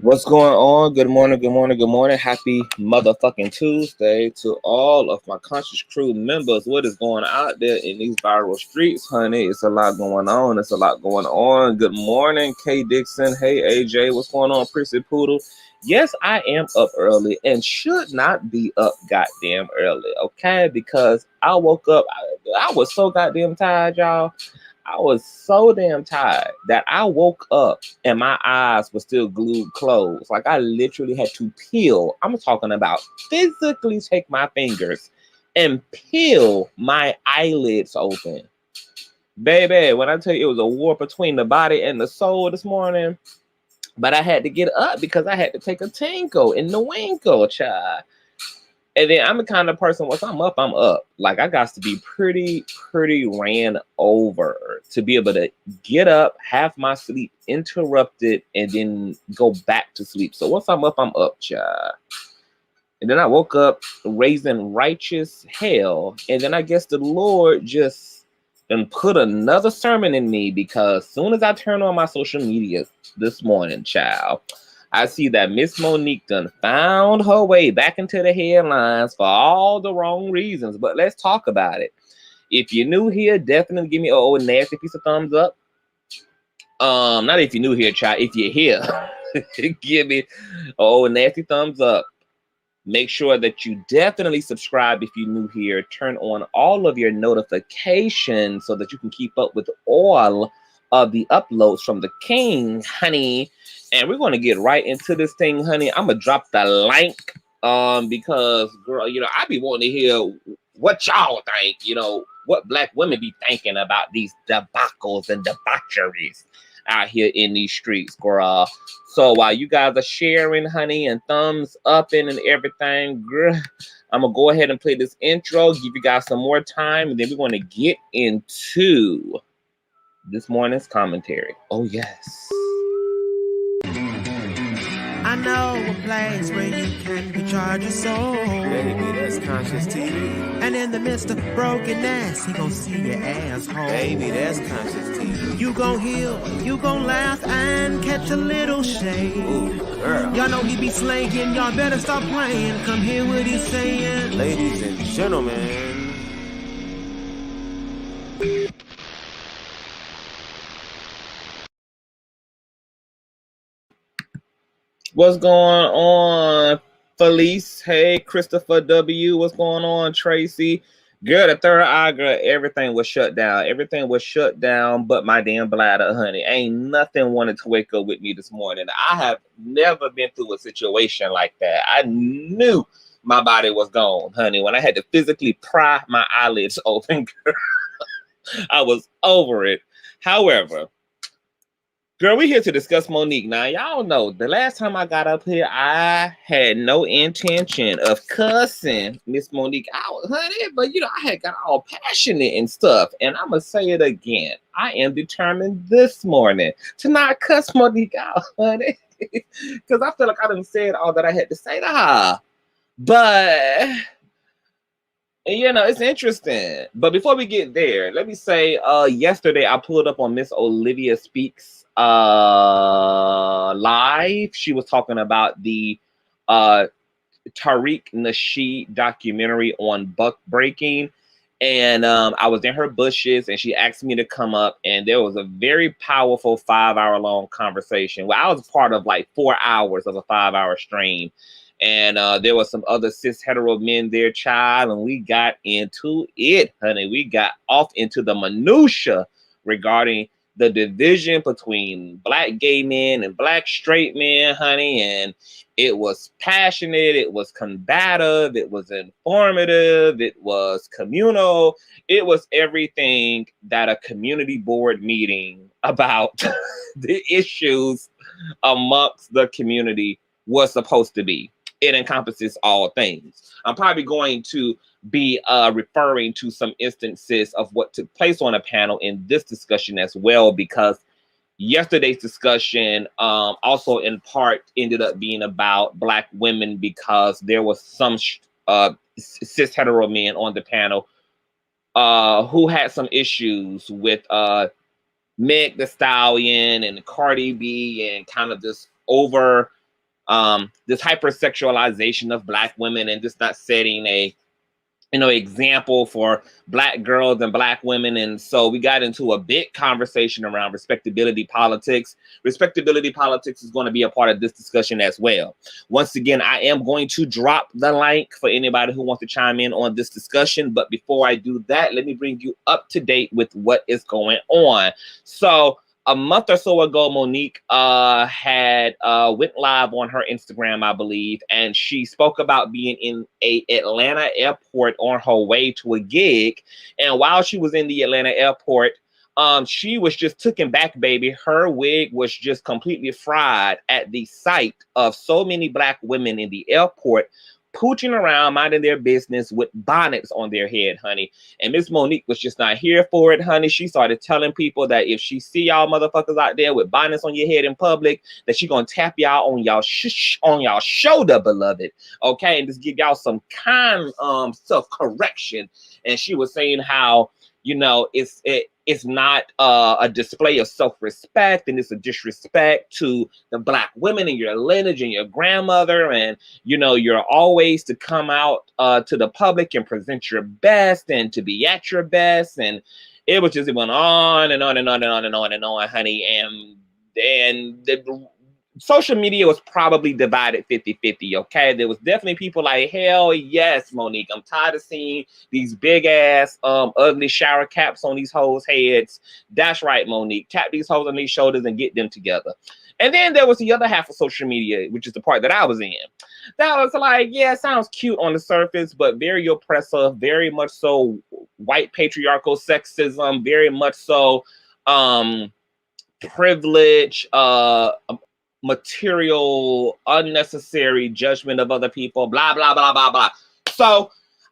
What's going on? Good morning, good morning, good morning. Happy motherfucking Tuesday to all of my conscious crew members. What is going out there in these viral streets, honey? It's a lot going on. It's a lot going on. Good morning, K Dixon. Hey, AJ. What's going on, Prissy Poodle? Yes, I am up early and should not be up goddamn early, okay? Because I woke up, I was so goddamn tired, y'all. I was so damn tired that I woke up and my eyes were still glued closed. Like I literally had to peel. I'm talking about physically take my fingers and peel my eyelids open. Baby, when I tell you it was a war between the body and the soul this morning, but I had to get up because I had to take a tinkle in the winkle, child. And then I'm the kind of person, once I'm up, I'm up. Like I got to be pretty ran over to be able to get up, have my sleep interrupted, and then go back to sleep. So once I'm up, child. And then I woke up raising righteous hell. And then I guess the Lord just put another sermon in me because as soon as I turn on my social media this morning, child, I see that Miss Monique done found her way back into the headlines for all the wrong reasons. But let's talk about it. If you're new here, definitely give me a nasty piece of thumbs up. Not if you're new here, child. If you're here, give me a nasty thumbs up. Make sure that you definitely subscribe if you're new here. Turn on all of your notifications so that you can keep up with all of the uploads from the king, honey. And we're going to get right into this thing, honey. I'm going to drop the link because, girl, I be wanting to hear what y'all think, what black women be thinking about these debacles and debaucheries out here in these streets, girl. So while you guys are sharing, honey, and thumbs up and everything, girl, I'm going to go ahead and play this intro, give you guys some more time, and then we're going to get into this morning's commentary. Oh, yes. I know a place where you can recharge your soul. Baby, that's Conscious TV. And in the midst of brokenness, he gon' see your asshole. Baby, that's Conscious TV. You gon' heal, you gon' laugh and catch a little shade. Ooh, girl. Y'all know he be slaying, y'all better stop playing. Come hear what he's saying. Ladies and gentlemen. What's going on, Felice? Hey, Christopher W. What's going on, Tracy? Girl, the third eye, girl, everything was shut down. Everything was shut down but my damn bladder, honey. Ain't nothing wanted to wake up with me this morning. I have never been through a situation like that. I knew my body was gone, honey. When I had to physically pry my eyelids open, girl, I was over it. However, girl, we here to discuss Monique. Now, y'all know the last time I got up here, I had no intention of cussing Miss Monique out, honey. But, I had got all passionate and stuff. And I'm going to say it again. I am determined this morning to not cuss Monique out, honey. Because I feel like I done said all that I had to say to her. But it's interesting. But before we get there, let me say, yesterday I pulled up on Miss Olivia Speaks live. She was talking about the Tariq Nasheed documentary on buck breaking. And I was in her bushes and she asked me to come up, and there was a very powerful 5-hour-long conversation. Well, I was part of like 4 hours of a 5-hour stream. And there was some other cis hetero men there, child, and we got into it, honey. We got off into the minutia regarding the division between black gay men and black straight men, honey. And it was passionate, it was combative, it was informative, it was communal, it was everything that a community board meeting about the issues amongst the community was supposed to be. It encompasses all things. I'm probably going to be referring to some instances of what took place on a panel in this discussion as well, because yesterday's discussion also in part ended up being about black women, because there was some cis hetero men on the panel who had some issues with Meg Thee Stallion and Cardi B, and kind of this over this hypersexualization of Black women and just not setting a example for Black girls and Black women. And so we got into a big conversation around respectability politics. Respectability politics is going to be a part of this discussion as well. Once again, I am going to drop the link for anybody who wants to chime in on this discussion. But before I do that, let me bring you up to date with what is going on. So a month or so ago, Monique had went live on her Instagram, I believe, and she spoke about being in a Atlanta airport on her way to a gig. And while she was in the Atlanta airport, she was just taken back, baby. Her wig was just completely fried at the sight of so many Black women in the airport pooching around, minding their business with bonnets on their head, honey. And Miss Monique was just not here for it, honey. She started telling people that if she see y'all motherfuckers out there with bonnets on your head in public, that she gonna tap y'all on y'all shoulder, beloved. Okay, and just give y'all some kind self-correction. And she was saying how, you know, it's not a display of self-respect, and it's a disrespect to the Black women and your lineage and your grandmother. And, you know, you're always to come out to the public and present your best and to be at your best. And it was just, it went on and on and on and on and on and on, honey. And the social media was probably divided 50-50, okay? There was definitely people like, hell yes, Monique, I'm tired of seeing these big ass ugly shower caps on these hoes' heads. That's right, Monique. Tap these hoes on these shoulders and get them together. And then there was the other half of social media, which is the part that I was in. That was like, yeah, it sounds cute on the surface, but very oppressive, very much so white patriarchal sexism, very much so privilege, material, unnecessary judgment of other people, blah, blah, blah, blah, blah. So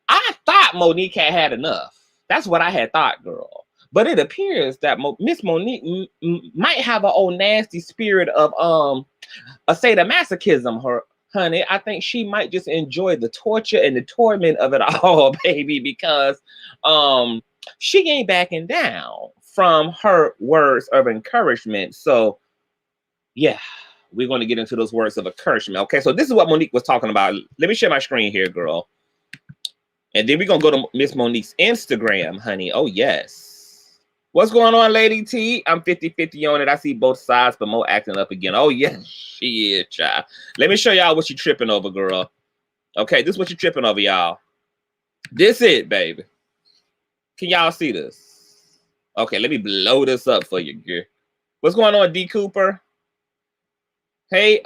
I thought Monique had enough. That's what I had thought, girl. But it appears that Miss Monique might have an old nasty spirit of a sadomasochism, honey. I think she might just enjoy the torture and the torment of it all, baby, because she ain't backing down from her words of encouragement. So yeah, we're going to get into those words of encouragement. Okay, so this is what Monique was talking about. Let me share my screen here, girl. And then we're going to go to Miss Monique's Instagram, honey. Oh, yes. What's going on, Lady T? I'm 50-50 on it. I see both sides, but Mo acting up again. Oh, yes, she is, child. Let me show y'all what you're tripping over, girl. Okay, this is what you're tripping over, y'all. This it, baby. Can y'all see this? Okay, let me blow this up for you, girl. What's going on, D. Cooper? Hey,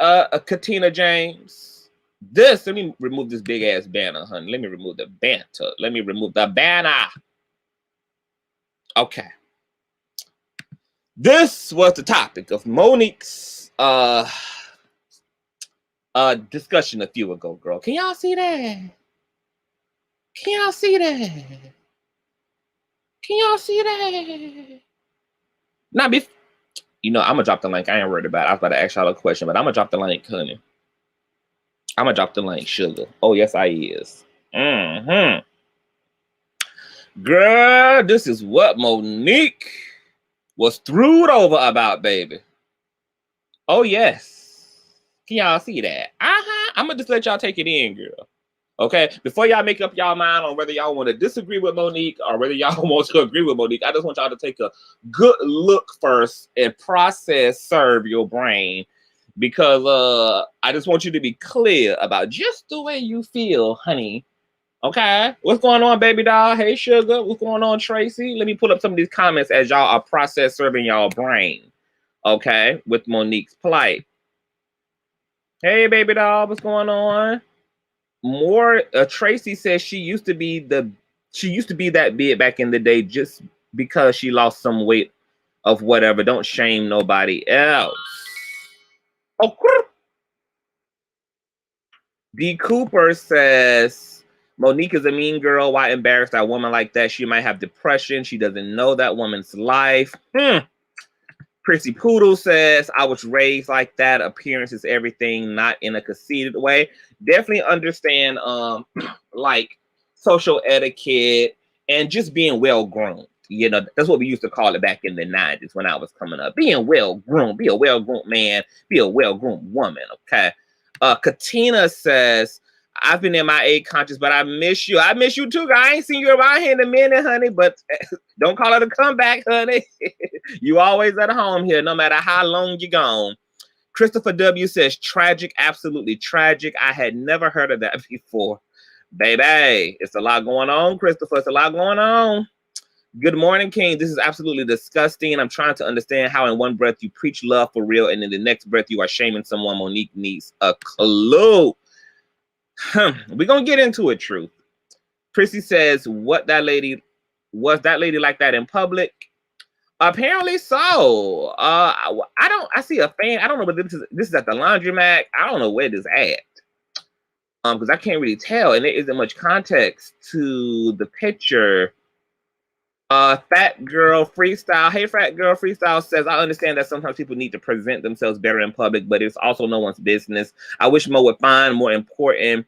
Katina James. Let me remove this big ass banner, honey. Let me remove the banter. Let me remove the banner. Okay. This was the topic of Monique's discussion a few ago, girl. Can y'all see that? Can y'all see that? Can y'all see that? Now, you know, I'm gonna drop the link. I ain't worried about it. I was about to ask y'all a question, but I'm gonna drop the link, honey. I'm gonna drop the link, sugar. Oh, yes, I is. Girl, this is what Monique was threwed over about, baby. Oh, yes. Can y'all see that? I'm gonna just let y'all take it in, girl. Okay, before y'all make up y'all mind on whether y'all want to disagree with Monique or whether y'all want to agree with Monique, I just want y'all to take a good look first and serve your brain, because I just want you to be clear about just the way you feel, honey. Okay, what's going on, baby doll? Hey, sugar, what's going on, Tracy? Let me pull up some of these comments as y'all are serving y'all brain, okay, with Monique's plight. Hey, baby doll, what's going on? More Tracy says she used to be that big back in the day just because she lost some weight of whatever. Don't shame nobody else. Oh, D. Cooper says Monique is a mean girl. Why embarrass that woman like that? She might have depression. She doesn't know that woman's life. Prissy Poodle says, I was raised like that. Appearance is everything, not in a conceited way. Definitely understand like social etiquette and just being well-groomed. You know, that's what we used to call it back in the 90s when I was coming up. Being well-groomed, be a well-groomed man, be a well-groomed woman, okay? Katina says, I've been MIA conscious, but I miss you. I miss you too, girl. I ain't seen you around here in a minute, honey, but don't call it a comeback, honey. You always at home here, no matter how long you're gone. Christopher W. says, tragic, absolutely tragic. I had never heard of that before. Baby, it's a lot going on, Christopher. It's a lot going on. Good morning, King. This is absolutely disgusting. I'm trying to understand how in one breath you preach love for real, and in the next breath you are shaming someone. Monique needs a clue. We're going to get into it, Truth. Chrissy says, was that lady like that in public? Apparently so. I see a fan. I don't know, but this is at the laundromat. I don't know where this at. Because I can't really tell, and there isn't much context to the picture. Fat Girl Freestyle. Hey, Fat Girl Freestyle says, I understand that sometimes people need to present themselves better in public, but it's also no one's business. I wish Mo would find more important,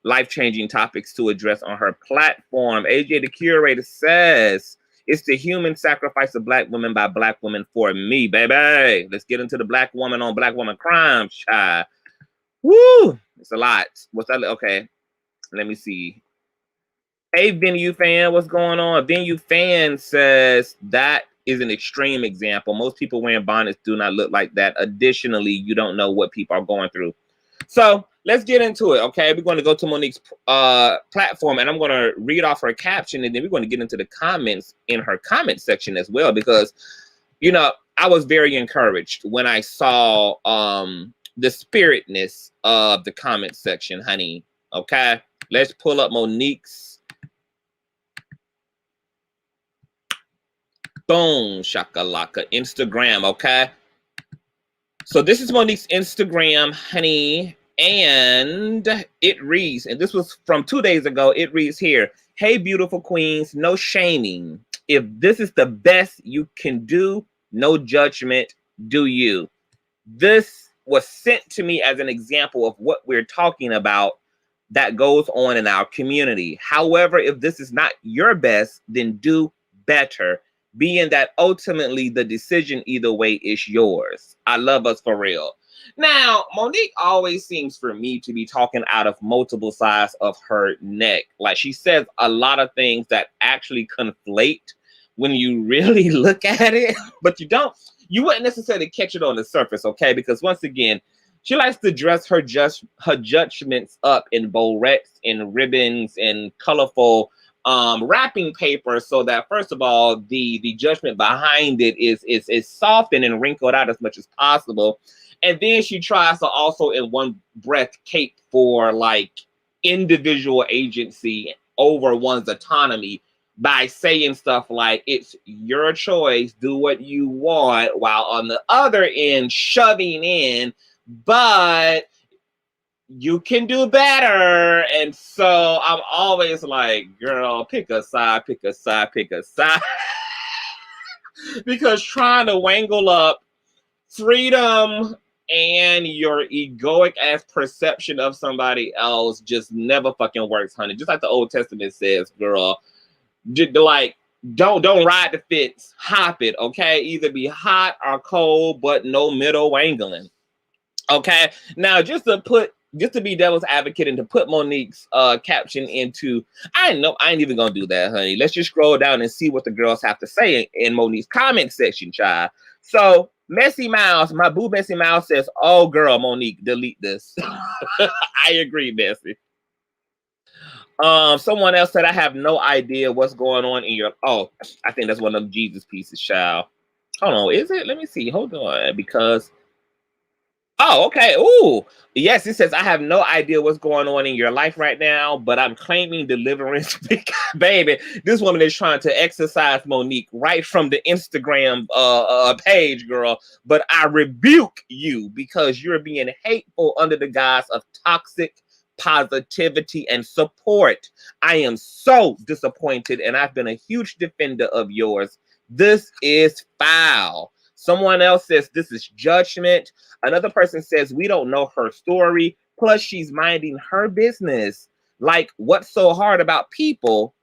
life-changing topics to address on her platform. AJ the Curator says, it's the human sacrifice of Black women by Black women for me, baby. Let's get into the Black woman on Black woman crime, child. Woo! It's a lot. What's that? Okay, let me see. Hey, Venue Fan, what's going on? Venue Fan says that is an extreme example. Most people wearing bonnets do not look like that. Additionally, you don't know what people are going through. So let's get into it, okay? We're going to go to Monique's platform, and I'm going to read off her caption, and then we're going to get into the comments in her comment section as well, because, you know, I was very encouraged when I saw the spiritness of the comment section, honey, okay? Let's pull up Monique's. Boom, shakalaka, Instagram, okay? So this is Monique's Instagram, honey, and it reads, and this was from 2 days ago, it reads here, hey, beautiful queens, no shaming. If this is the best you can do, no judgment, do you. This was sent to me as an example of what we're talking about that goes on in our community. However, if this is not your best, then do better. Being that ultimately the decision either way is yours. I love us for real. Now, Monique always seems for me to be talking out of multiple sides of her neck. Like, she says a lot of things that actually conflate when you really look at it, but you wouldn't necessarily catch it on the surface, okay? Because once again, she likes to dress her judgments up in barrettes and ribbons and colorful wrapping paper, so that first of all, the judgment behind it is softened and wrinkled out as much as possible. And then she tries to also in one breath cape for like individual agency over one's autonomy by saying stuff like, it's your choice, do what you want, while on the other end shoving in, but you can do better. And so I'm always like, girl, pick a side, pick a side, pick a side. Because trying to wangle up freedom and your egoic ass perception of somebody else just never fucking works, honey. Just like the Old Testament says, girl, like, don't ride the fence, hop it, okay? Either be hot or cold, but no middle wangling. Okay, now just to be devil's advocate and to put Monique's caption into, I ain't even gonna do that, honey. Let's just scroll down and see what the girls have to say in Monique's comment section, child. So Messy Mouse, my boo Messy Mouse says, oh girl, Monique, delete this. I agree, Messy. Someone else said, I have no idea what's going on in your, oh, I think that's one of them Jesus pieces, child. Hold on, is it? Let me see, hold on, because oh, okay. Ooh, yes, it says, I have no idea what's going on in your life right now, but I'm claiming deliverance. Baby, this woman is trying to exercise Monique right from the Instagram page, girl. But I rebuke you because you're being hateful under the guise of toxic positivity and support. I am so disappointed, and I've been a huge defender of yours. This is foul. Someone else says this is judgment. Another person says we don't know her story. Plus, she's minding her business. Like, what's so hard about people?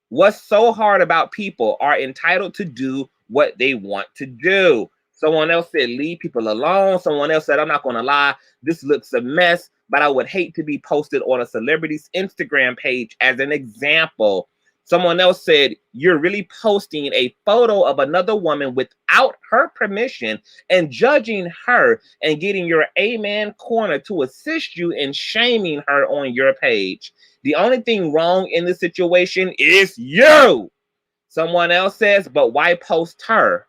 What's so hard about people are entitled to do what they want to do. Someone else said, leave people alone. Someone else said, I'm not going to lie, this looks a mess, but I would hate to be posted on a celebrity's Instagram page as an example. Someone else said, you're really posting a photo of another woman without her permission and judging her and getting your amen corner to assist you in shaming her on your page. The only thing wrong in this situation is you. Someone else says, but why post her?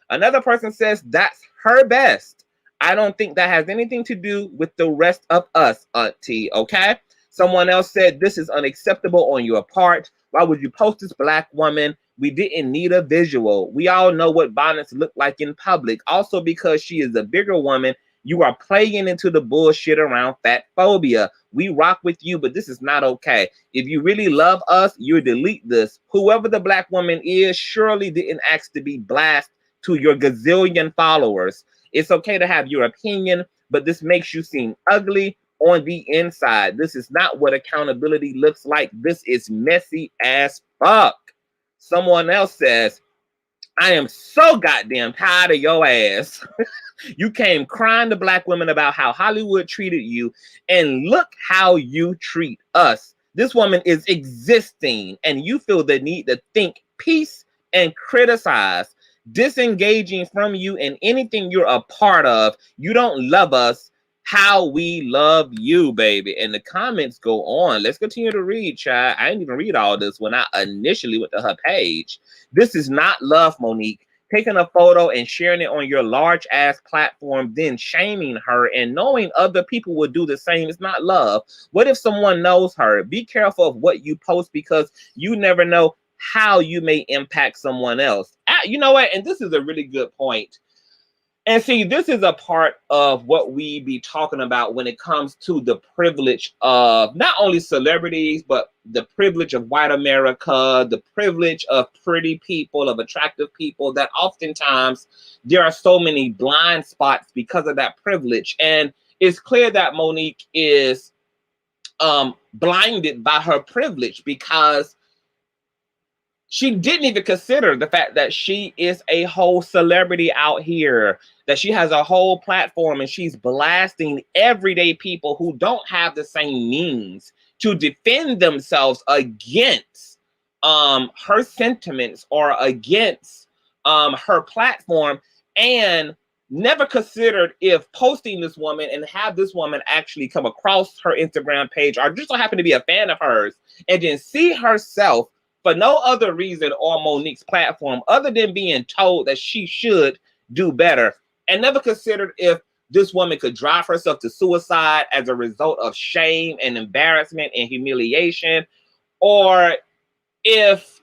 Another person says, that's her best. I don't think that has anything to do with the rest of us, Auntie, okay? Someone else said, this is unacceptable on your part. Why would you post this black woman? We didn't need a visual. We all know what bonnets look like in public. Also, because she is a bigger woman, you are playing into the bullshit around fat phobia. We rock with you, but this is not okay. If you really love us, you delete this. Whoever the black woman is surely didn't ask to be blasted to your gazillion followers. It's okay to have your opinion, but this makes you seem ugly on the inside. This is not what accountability looks like. This is messy as fuck. Someone else says, I am so goddamn tired of your ass. You came crying to black women about how Hollywood treated you, and look how you treat us. This woman is existing, and you feel the need to think peace and criticize. Disengaging from you and anything you're a part of. You don't love us how we love you, baby. And the comments go on. Let's continue to read, child. I didn't even read all this when I initially went to her page. This is not love, Monique. Taking a photo and sharing it on your large ass platform, then shaming her and knowing other people would do the same is not love. What if someone knows her? Be careful of what you post, because you never know how you may impact someone else. You know what? And this is a really good point. And see, this is a part of what we be talking about when it comes to the privilege of not only celebrities, but the privilege of white America, the privilege of pretty people, of attractive people, that oftentimes there are so many blind spots because of that privilege. And it's clear that Monique is blinded by her privilege, because she didn't even consider the fact that she is a whole celebrity out here, that she has a whole platform and she's blasting everyday people who don't have the same means to defend themselves against her sentiments or against her platform, and never considered if posting this woman and have this woman actually come across her Instagram page or just so happen to be a fan of hers and then see herself for no other reason on Monique's platform other than being told that she should do better, and never considered if this woman could drive herself to suicide as a result of shame and embarrassment and humiliation, or if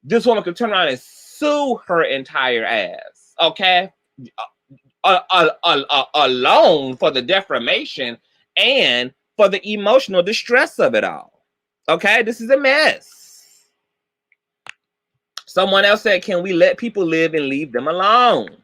this woman could turn around and sue her entire ass, okay? Alone for the defamation and for the emotional distress of it all, okay? This is a mess. Someone else said, can we let people live and leave them alone?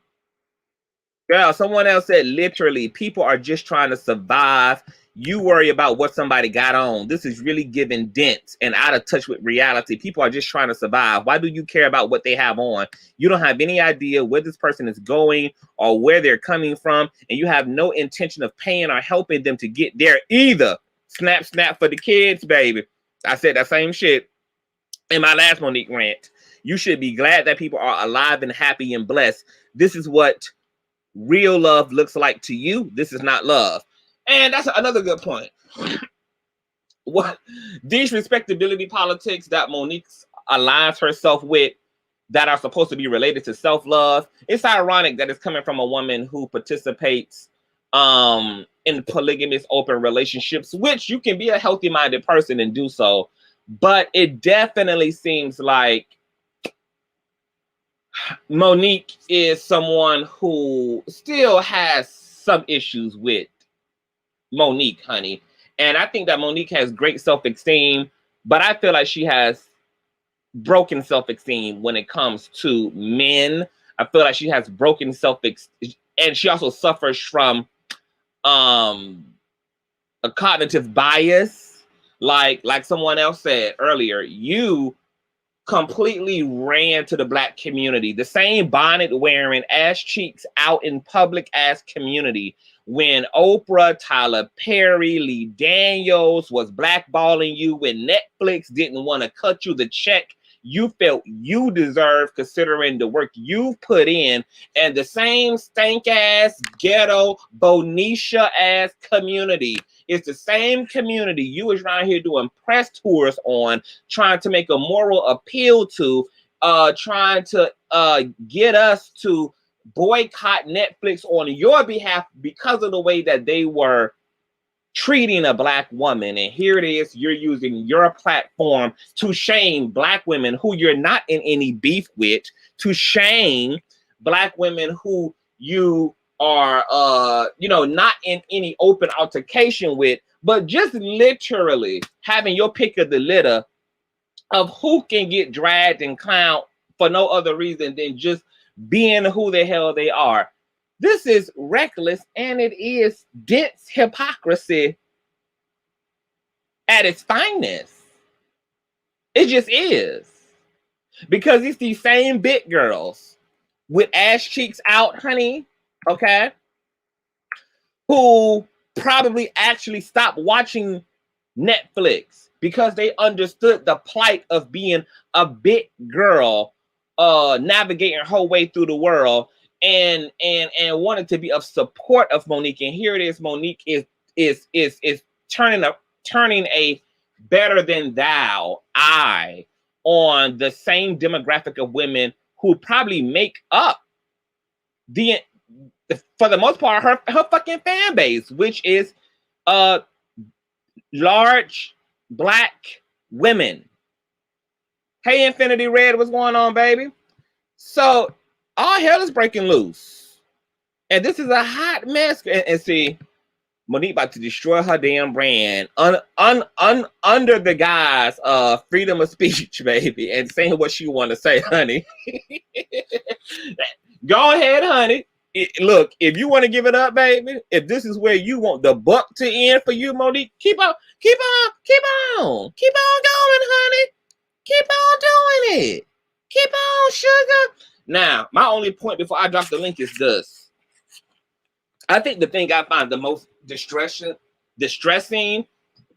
Girl, someone else said, literally, people are just trying to survive. You worry about what somebody got on. This is really giving dense and out of touch with reality. People are just trying to survive. Why do you care about what they have on? You don't have any idea where this person is going or where they're coming from, and you have no intention of paying or helping them to get there either. Snap, snap for the kids, baby. I said that same shit in my last Monique rant. You should be glad that people are alive and happy and blessed. This is what real love looks like to you. This is not love. And that's another good point. What these respectability politics that Monique aligns herself with that are supposed to be related to self-love, it's ironic that it's coming from a woman who participates in polygamous open relationships, which you can be a healthy-minded person and do so. But it definitely seems like Monique is someone who still has some issues with Monique, honey. And I think that Monique has great self-esteem, but I feel like she has broken self-esteem when it comes to men. I feel like she has broken self-esteem, and she also suffers from a cognitive bias. Like someone else said earlier, you completely ran to the black community. The same bonnet wearing, ass cheeks out in public ass community. When Oprah, Tyler Perry, Lee Daniels was blackballing you, when Netflix didn't want to cut you the check you felt you deserve considering the work you've put in, and the same stank ass ghetto Bonicia ass community. It's the same community you was around here doing press tours on, trying to make a moral appeal to, trying to get us to boycott Netflix on your behalf because of the way that they were treating a black woman. And here it is, you're using your platform to shame black women who you're not in any beef with, to shame black women who you are not in any open altercation with, but just literally having your pick of the litter of who can get dragged and clowned for no other reason than just being who the hell they are. This is reckless, and it is dense hypocrisy at its finest. It just is. Because it's these same big girls with ass cheeks out, honey, okay, who probably actually stopped watching Netflix because they understood the plight of being a big girl navigating her way through the world, and wanted to be of support of Monique. And here it is, Monique is turning a better than thou eye on the same demographic of women who probably make up for the most part her fucking fan base, which is large black women. Hey, Infinity Red, what's going on, baby? So all hell is breaking loose, and this is a hot mess. And see, Monique about to destroy her damn brand under the guise of freedom of speech, baby, and saying what she want to say, honey. Go ahead, honey. Look, if you want to give it up, baby, if this is where you want the buck to end for you, Monique, keep on going, honey. Keep on doing it. Keep on, sugar. Now, my only point before I drop the link is this. I think the thing I find the most distressing,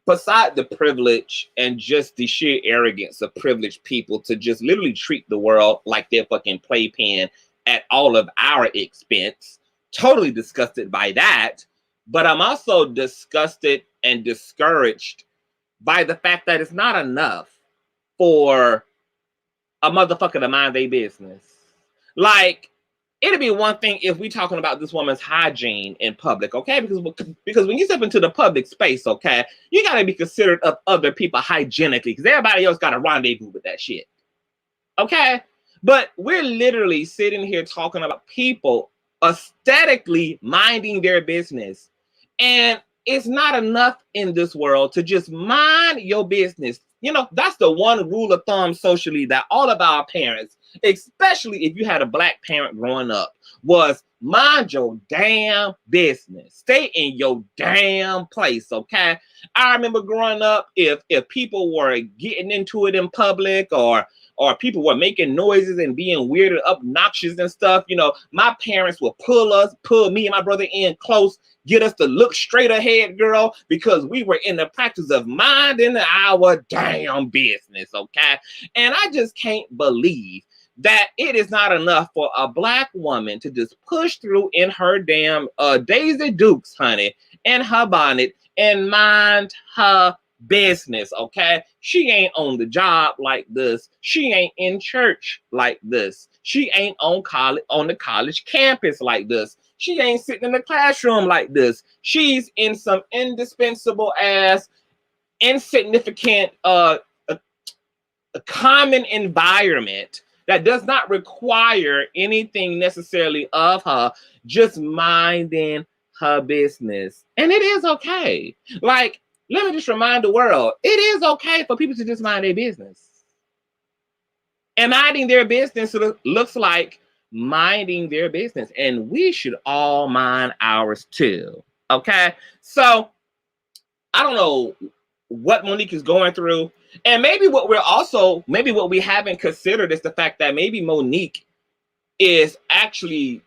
beside the privilege and just the sheer arrogance of privileged people to just literally treat the world like their fucking playpen at all of our expense. Totally disgusted by that. But I'm also disgusted and discouraged by the fact that it's not enough for a motherfucker to mind their business. Like, it'd be one thing if we talking about this woman's hygiene in public, okay? Because when you step into the public space, okay, you gotta be considerate of other people hygienically, because everybody else got a rendezvous with that shit, okay? But we're literally sitting here talking about people aesthetically minding their business, and it's not enough in this world to just mind your business. You know, that's the one rule of thumb socially that all of our parents, especially if you had a black parent growing up, was mind your damn business. Stay in your damn place, okay? I remember growing up, if people were getting into it in public, or people were making noises and being weird and obnoxious and stuff, you know, my parents would pull me and my brother in close, get us to look straight ahead, girl, because we were in the practice of minding our damn business, okay? And I just can't believe that it is not enough for a black woman to just push through in her damn Daisy Dukes, honey, and her bonnet and mind her business, okay? She ain't on the job like this. She ain't in church like this. She ain't on the college campus like this. She ain't sitting in the classroom like this. She's in some indispensable ass, insignificant, a common environment that does not require anything necessarily of her, just minding her business. And it is okay. Like, let me just remind the world, it is okay for people to just mind their business. And minding their business looks like minding their business. And we should all mind ours too. Okay? So, I don't know what Monique is going through. And maybe what we haven't considered is the fact that maybe Monique is actually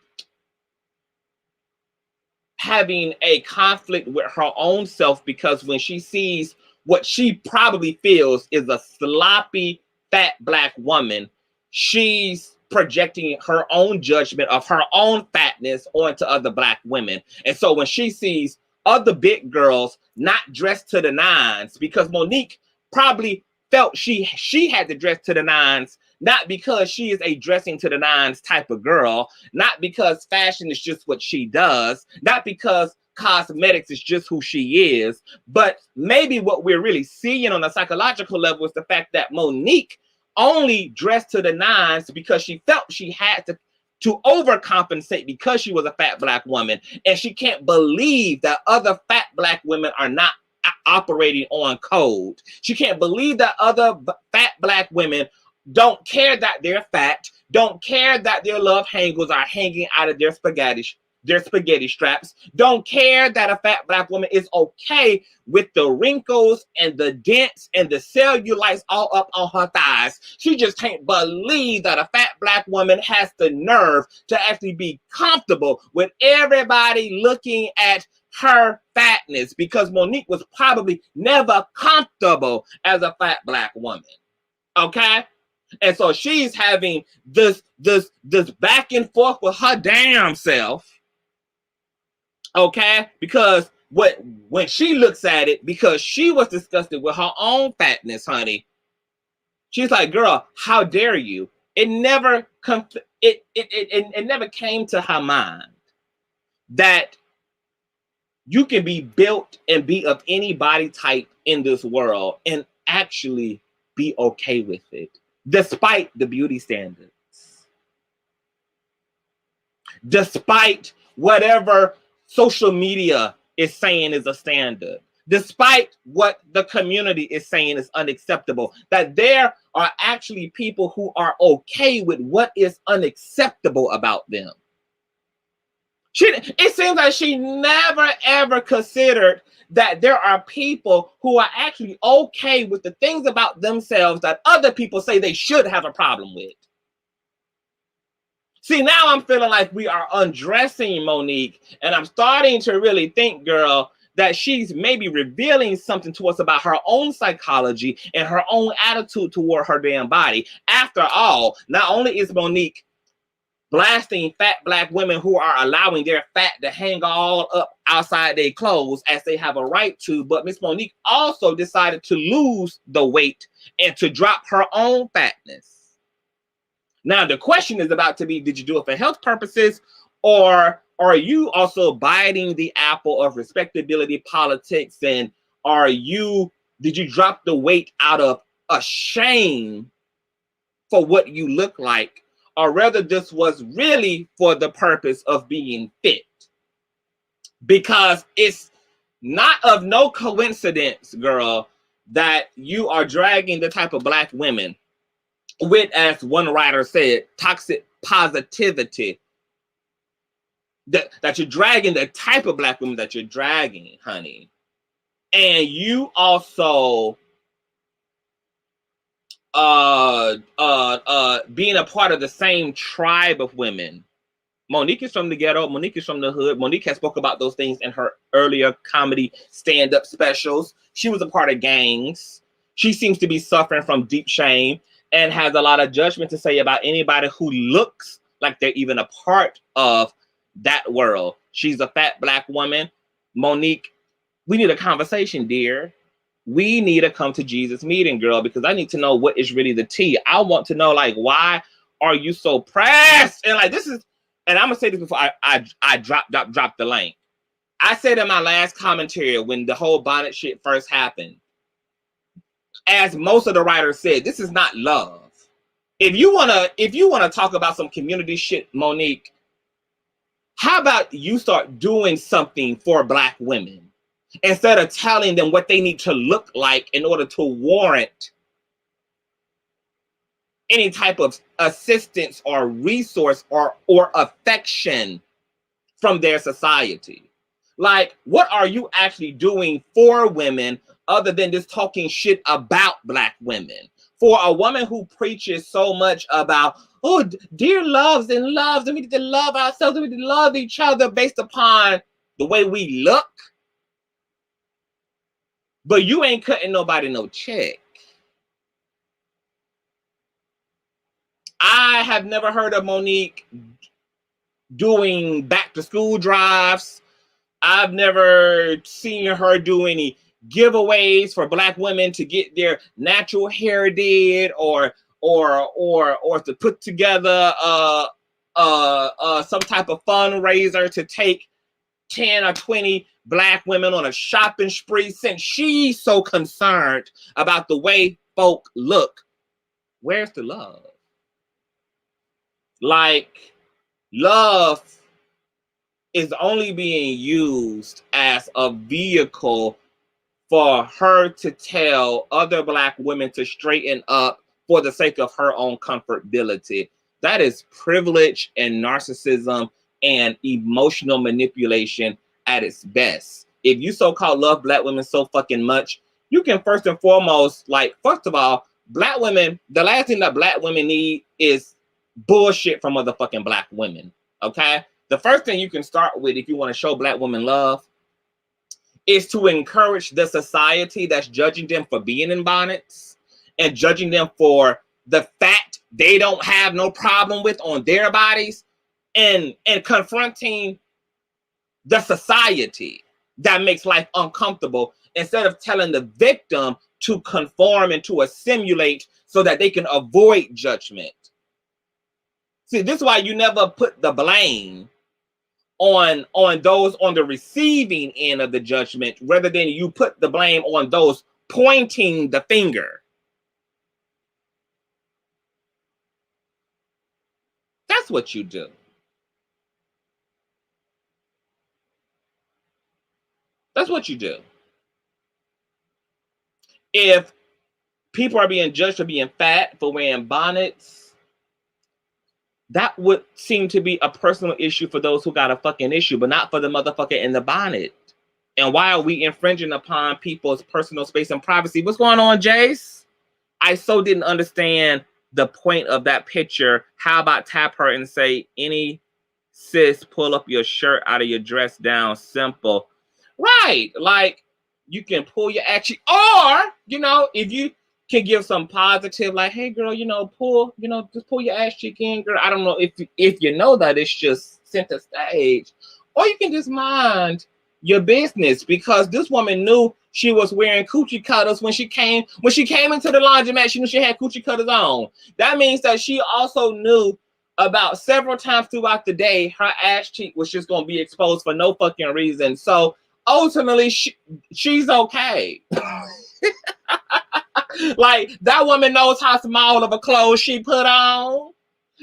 having a conflict with her own self, because when she sees what she probably feels is a sloppy, fat black woman, she's projecting her own judgment of her own fatness onto other black women. And so when she sees other big girls not dressed to the nines, because Monique probably felt she had to dress to the nines, not because she is a dressing to the nines type of girl, not because fashion is just what she does, not because cosmetics is just who she is, but maybe what we're really seeing on a psychological level is the fact that Monique only dressed to the nines because she felt she had to overcompensate because she was a fat black woman, and she can't believe that other fat black women are not operating on code. She can't believe that other fat black women don't care that they're fat, don't care that their love handles are hanging out of their spaghetti straps, don't care that a fat black woman is okay with the wrinkles and the dents and the cellulites all up on her thighs. She just can't believe that a fat black woman has the nerve to actually be comfortable with everybody looking at her fatness, because Monique was probably never comfortable as a fat black woman. Okay? And so she's having this back and forth with her damn self. Okay? Because when she looks at it, because she was disgusted with her own fatness, honey, she's like, girl, how dare you? It never never came to her mind that you can be built and be of any body type in this world and actually be okay with it, despite the beauty standards, despite whatever social media is saying is a standard, despite what the community is saying is unacceptable, that there are actually people who are okay with what is unacceptable about them. It seems like she never ever considered that there are people who are actually okay with the things about themselves that other people say they should have a problem with. See, now I'm feeling like we are undressing Monique, and I'm starting to really think, girl, that she's maybe revealing something to us about her own psychology and her own attitude toward her damn body. After all, not only is Monique blasting fat black women who are allowing their fat to hang all up outside their clothes as they have a right to, but Miss Monique also decided to lose the weight and to drop her own fatness. Now the question is about to be, did you do it for health purposes, or are you also biting the apple of respectability politics, and did you drop the weight out of a shame for what you look like, or rather this was really for the purpose of being fit? Because it's not of no coincidence, girl, that you are dragging the type of black women with, as one writer said, toxic positivity. That you're dragging the type of black women that you're dragging, honey. And you also being a part of the same tribe of women. Monique is from the ghetto. Monique is from the hood. Monique has spoke about those things in her earlier comedy stand-up specials. She was a part of gangs. She seems to be suffering from deep shame and has a lot of judgment to say about anybody who looks like they're even a part of that world. She's a fat black woman. Monique, we need a conversation, dear. We need to come to Jesus meeting, girl, because I need to know what is really the tea. I want to know, like, why are you so pressed? And like, this is, and I'm gonna say this before I drop the link. I said in my last commentary when the whole bonnet shit first happened, as most of the writers said, this is not love. If you wanna talk about some community shit, Monique, how about you start doing something for black women instead of telling them what they need to look like in order to warrant any type of assistance or resource or affection from their society? Like, what are you actually doing for women other than just talking shit about Black women. For a woman who preaches so much about, oh, dear loves and loves, and we need to love ourselves, and we need to love each other based upon the way we look, but you ain't cutting nobody no check. I have never heard of Monique doing back to school drives. I've never seen her do any giveaways for Black women to get their natural hair did, or to put together some type of fundraiser to take 10 or 20 Black women on a shopping spree. Since she's so concerned about the way folk look, where's the love? Like, love is only being used as a vehicle for her to tell other Black women to straighten up for the sake of her own comfortability. That is privilege and narcissism and emotional manipulation at its best. If you so-called love Black women so fucking much, you can first and foremost, like, first of all, Black women, the last thing that Black women need is bullshit from motherfucking Black women, okay? The first thing you can start with if you want to show Black women love is to encourage the society that's judging them for being in bonnets and judging them for the fact they don't have no problem with on their bodies, and confronting the society that makes life uncomfortable, instead of telling the victim to conform and to assimilate so that they can avoid judgment. See, this is why you never put the blame on those on the receiving end of the judgment, rather than you put the blame on those pointing the finger. That's what you do. That's what you do. If people are being judged for being fat, for wearing bonnets, that would seem to be a personal issue for those who got a fucking issue, but not for the motherfucker in the bonnet. And why are we infringing upon people's personal space and privacy? What's going on, Jace? I so didn't understand the point of that picture. How about tap her and say, any sis, pull up your shirt out of your dress down, simple. Right, like, you can pull your action, or, you know, if you can give some positive, like, hey girl, you know, just pull your ass cheek in, girl. I don't know if you know that it's just center stage, or you can just mind your business, because this woman knew she was wearing coochie cutters when she came into the laundromat. She knew she had coochie cutters on. That means that she also knew about several times throughout the day her ass cheek was just going to be exposed for no fucking reason. So ultimately, she's okay. Like, that woman knows how small of a clothes she put on.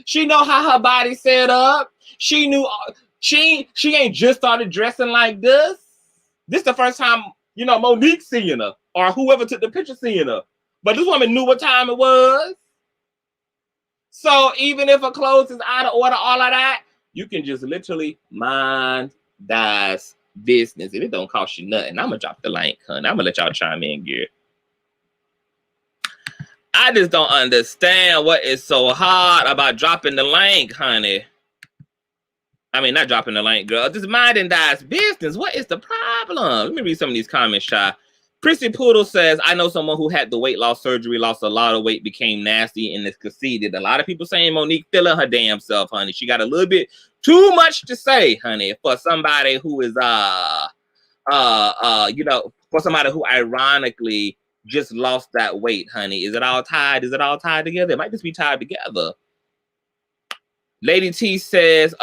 She know how her body set up. She knew she ain't just started dressing like this. This the first time, you know, Monique seeing her, or whoever took the picture seeing her. But this woman knew what time it was. So even if her clothes is out of order, all of that, you can just literally mind that business. If it don't cost you nothing, I'm gonna drop the link, honey. I'm gonna let y'all chime in, gear. I just don't understand what is so hard about dropping the link, honey. I mean, not dropping the link, girl. Just minding Di's business. What is the problem? Let me read some of these comments, Shy. Prissy Poodle says, I know someone who had the weight loss surgery, lost a lot of weight, became nasty, and is conceited. A lot of people saying Monique feeling her damn self, honey. She got a little bit too much to say, honey, for somebody who is, you know, for somebody who ironically just lost that weight, honey. Is it all tied? Is it all tied together? It might just be tied together. Lady Tia says,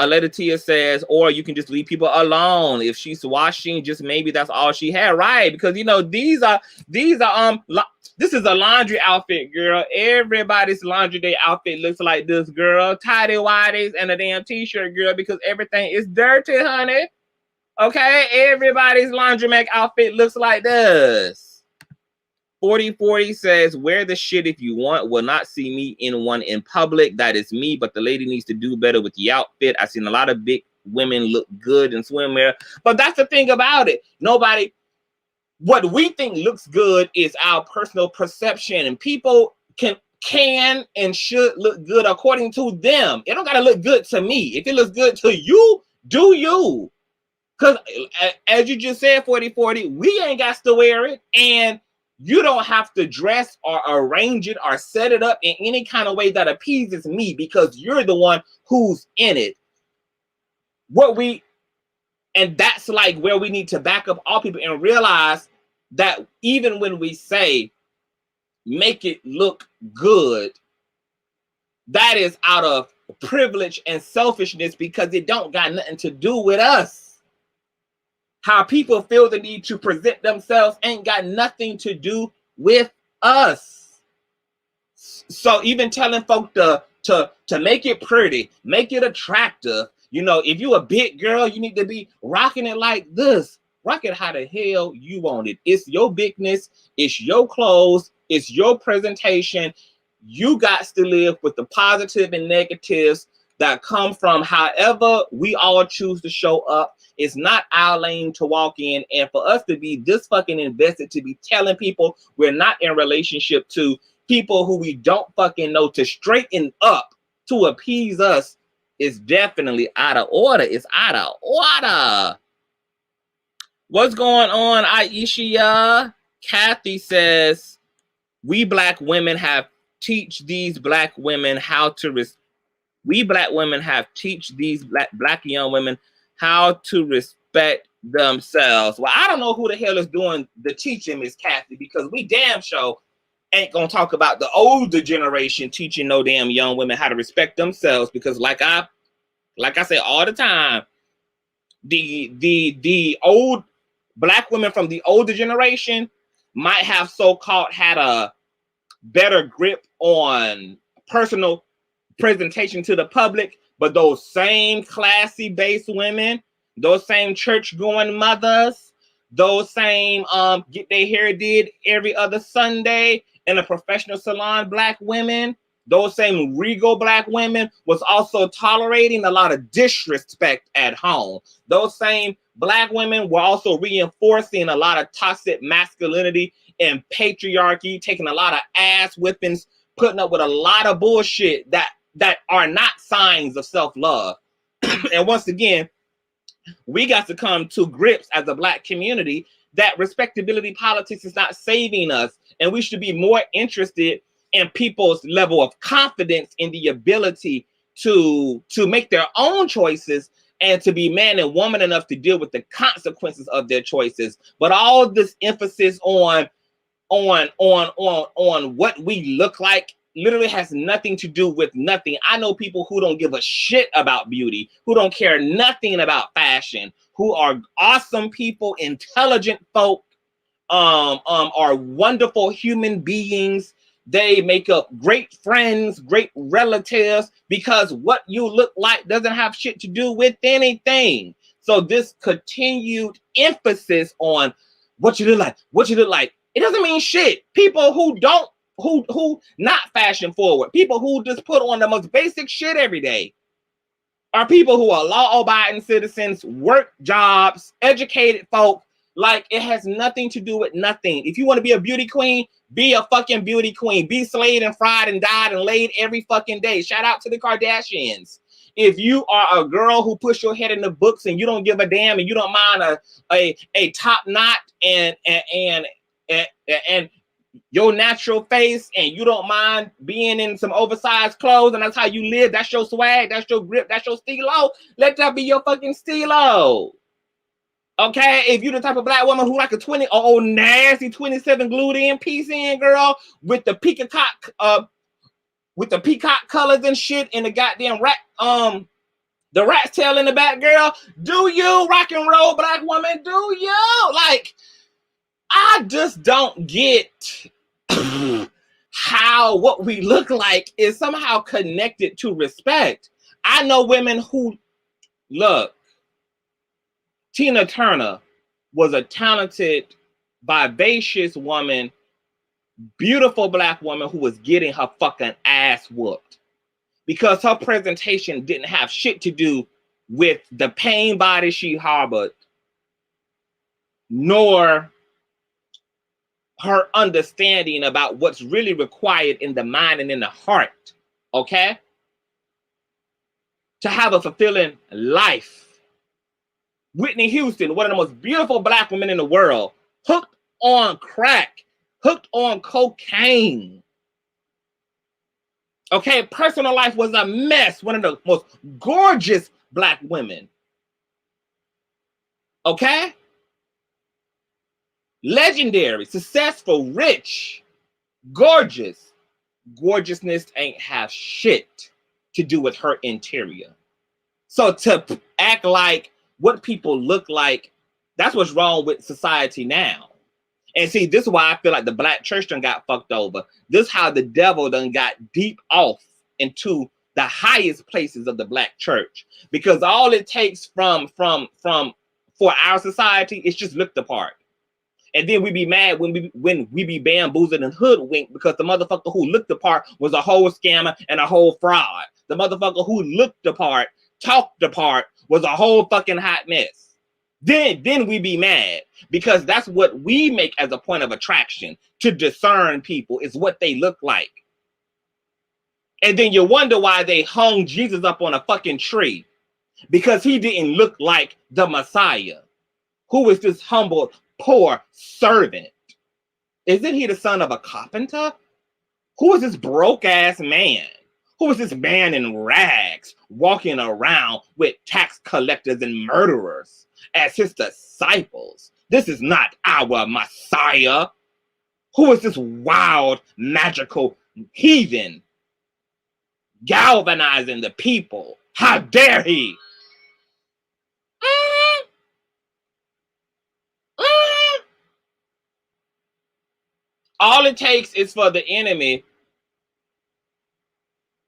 or you can just leave people alone. If she's washing, just maybe that's all she had, right? Because, you know, this is a laundry outfit, girl. Everybody's laundry day outfit looks like this, girl. Tidy whities and a damn t-shirt, girl, because everything is dirty, honey. Okay, everybody's laundromat outfit looks like this. 4040 says, wear the shit if you want. Will not see me in one in public. That is me, but the lady needs to do better with the outfit. I've seen a lot of big women look good in swimwear, but that's the thing about it. Nobody, what we think looks good is our personal perception, and people can and should look good according to them. It don't gotta look good to me. If it looks good to you, do you. Because as you just said, 4040, we ain't got to wear it, and you don't have to dress or arrange it or set it up in any kind of way that appeases me, because you're the one who's in it. And that's like where we need to back up all people and realize that even when we say make it look good, that is out of privilege and selfishness, because it don't got nothing to do with us. How people feel the need to present themselves ain't got nothing to do with us. So even telling folk to make it pretty, make it attractive. You know, if you a big girl, you need to be rocking it like this. Rock it how the hell you want it. It's your bigness. It's your clothes. It's your presentation. You got to live with the positive and negatives that come from however we all choose to show up. It's not our lane to walk in. And for us to be this fucking invested, to be telling people we're not in relationship to people who we don't fucking know, to straighten up, to appease us, is definitely out of order. It's out of order. What's going on, Aisha? Kathy says, we black women have teach these black women how to we black women have teach these black young women how to respect themselves. Well, I don't know who the hell is doing the teaching, Miss Kathy, because we damn sure ain't gonna talk about the older generation teaching no damn young women how to respect themselves, because like I say all the time, the old black women from the older generation might have so-called had a better grip on personal presentation to the public, but those same classy based women, those same church going mothers, those same get their hair did every other Sunday in a professional salon black women, those same regal black women was also tolerating a lot of disrespect at home. Those same black women were also reinforcing a lot of toxic masculinity and patriarchy, taking a lot of ass whippings, putting up with a lot of bullshit that are not signs of self-love. And once again, we got to come to grips as a black community that respectability politics is not saving us, and we should be more interested in people's level of confidence in the ability to make their own choices and to be man and woman enough to deal with the consequences of their choices. But all this emphasis on what we look like literally has nothing to do with nothing. I know people who don't give a shit about beauty, who don't care nothing about fashion, who are awesome people, intelligent folk, are wonderful human beings. They make up great friends, great relatives, because what you look like doesn't have shit to do with anything. So this continued emphasis on what you look like, it doesn't mean shit. People who not fashion forward, people who just put on the most basic shit every day, are people who are law-abiding citizens, work jobs, educated folk. Like, it has nothing to do with nothing. If you want to be a beauty queen, be a fucking beauty queen. Be slayed and fried and dyed and laid every fucking day. Shout out to the Kardashians. If you are a girl who puts your head in the books and you don't give a damn and you don't mind a top knot and your natural face, and you don't mind being in some oversized clothes, and that's how you live, that's your swag, that's your grip, that's your stilo, let that be your fucking stilo. Okay, if you're the type of black woman who like a nasty 27 glued in piece in girl with the peacock colors and shit and the goddamn rat the rat's tail in the back, girl, do you, rock and roll black woman, do you? Like, I just don't get how what we look like is somehow connected to respect. I know women who, look, Tina Turner was a talented, vivacious woman, beautiful black woman who was getting her fucking ass whooped because her presentation didn't have shit to do with the pain body she harbored, nor her understanding about what's really required in the mind and in the heart, okay? To have a fulfilling life. Whitney Houston, one of the most beautiful black women in the world, hooked on crack, hooked on cocaine. Okay, personal life was a mess. One of the most gorgeous black women. Okay? Legendary, successful, rich, gorgeous. Gorgeousness ain't have shit to do with her interior. So to act like what people look like, that's what's wrong with society now. And see, this is why I feel like the black church done got fucked over. This is how the devil done got deep off into the highest places of the black church. Because all it takes for our society is just look the part. And then we be mad when we be bamboozled and hoodwinked because the motherfucker who looked the part was a whole scammer and a whole fraud. The motherfucker who looked the part, talked the part, was a whole fucking hot mess. Then we be mad because that's what we make as a point of attraction to discern people is what they look like. And then you wonder why they hung Jesus up on a fucking tree because he didn't look like the Messiah. Who is this humble, poor servant? Isn't he the son of a carpenter? Who is this broke ass man? Who is this man in rags walking around with tax collectors and murderers as his disciples? This is not our Messiah. Who is this wild, magical heathen galvanizing the people? How dare he? All it takes is for the enemy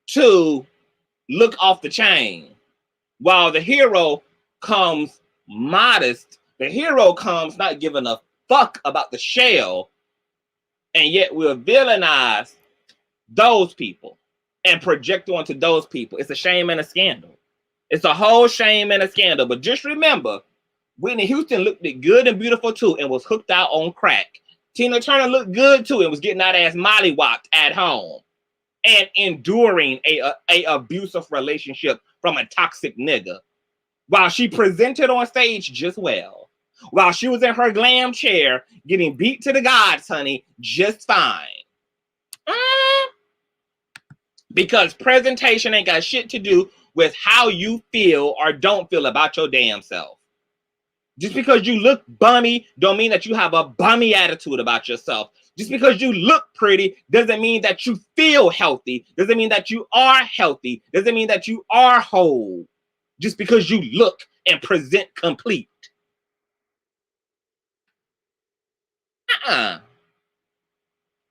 to look off the chain while the hero comes modest. The hero comes not giving a fuck about the shell, and yet we'll villainize those people and project onto those people. It's a shame and a scandal. It's a whole shame and a scandal. But just remember, Whitney Houston looked good and beautiful too and was hooked out on crack. Tina Turner looked good too and was getting that ass mollywopped at home and enduring a abusive relationship from a toxic nigga while she presented on stage just well. While she was in her glam chair getting beat to the gods, honey, just fine. Because presentation ain't got shit to do with how you feel or don't feel about your damn self. Just because you look bummy don't mean that you have a bummy attitude about yourself. Just because you look pretty doesn't mean that you feel healthy. Doesn't mean that you are healthy. Doesn't mean that you are whole. Just because you look and present complete.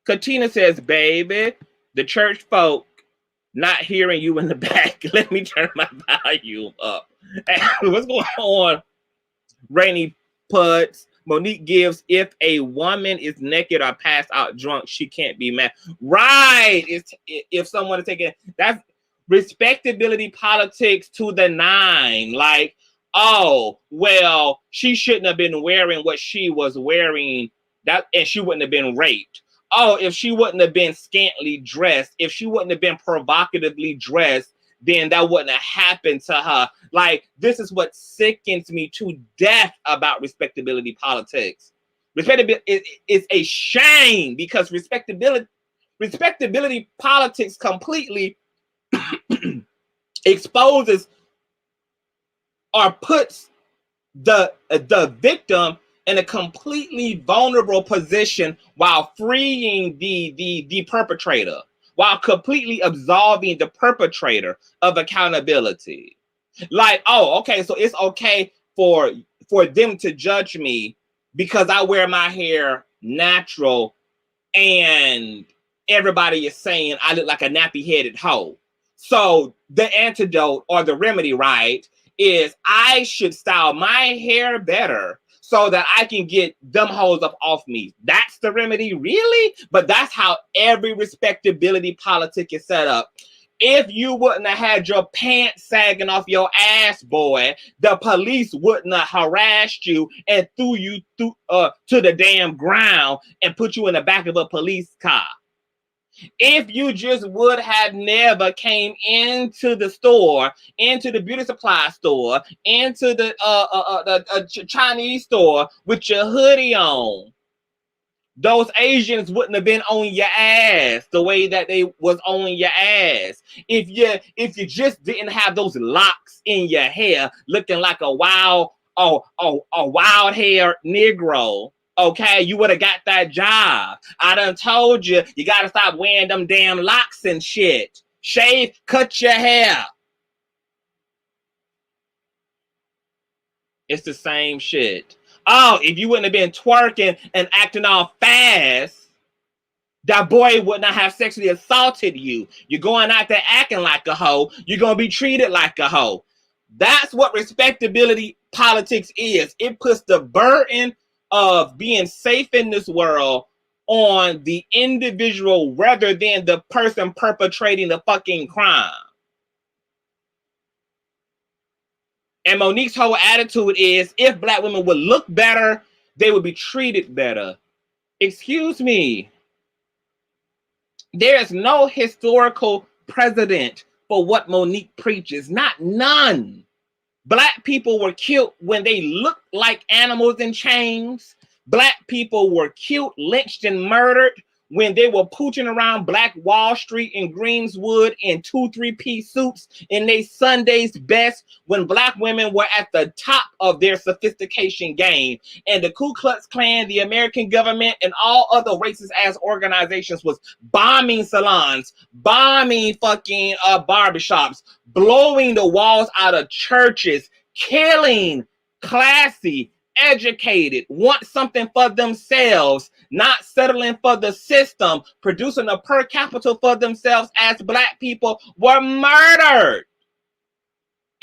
Katina says, baby, the church folk not hearing you in the back. Let me turn my volume up. What's going on? Rainy Puds. Monique gives, if a woman is naked or passed out drunk, she can't be mad. Right. If someone is taking, that's respectability politics to the nine. Like, oh, well, she shouldn't have been wearing what she was wearing, that, and she wouldn't have been raped. Oh, if she wouldn't have been scantily dressed, if she wouldn't have been provocatively dressed, then that wouldn't have happened to her. Like, this is what sickens me to death about respectability politics. Respectability is a shame because respectability politics completely exposes or puts the victim in a completely vulnerable position while freeing the perpetrator, while completely absolving the perpetrator of accountability. Like, oh, okay, so it's okay for them to judge me because I wear my hair natural and everybody is saying I look like a nappy-headed hoe. So the antidote or the remedy, right, is I should style my hair better so that I can get them hoes up off me. That's the remedy, really? But that's how every respectability politic is set up. If you wouldn't have had your pants sagging off your ass, boy, the police wouldn't have harassed you and threw you to the damn ground and put you in the back of a police car. If you just would have never came into the store, into the beauty supply store, into the Chinese store with your hoodie on, those Asians wouldn't have been on your ass the way that they was on your ass. If you just didn't have those locks in your hair, looking like a wild hair Negro, okay, you would have got that job. I done told you, you gotta stop wearing them damn locks and shit. Shave, cut your hair. It's the same shit. Oh, if you wouldn't have been twerking and acting all fast, that boy would not have sexually assaulted you. You're going out there acting like a hoe. You're going to be treated like a hoe. That's what respectability politics is. It puts the burden of being safe in this world on the individual rather than the person perpetrating the fucking crime. And Monique's whole attitude is, if black women would look better, they would be treated better. Excuse me. There is no historical precedent for what Monique preaches. Not none. Black people were killed when they looked like animals in chains. Black people were killed, lynched, and murdered when they were pooching around Black Wall Street in Greenswood in 2-3-piece suits in their Sunday's best, when black women were at the top of their sophistication game. And the Ku Klux Klan, the American government, and all other racist ass organizations was bombing salons, bombing fucking barbershops, blowing the walls out of churches, killing classy, educated, want something for themselves, not settling for the system, producing a per capita for themselves as black people were murdered.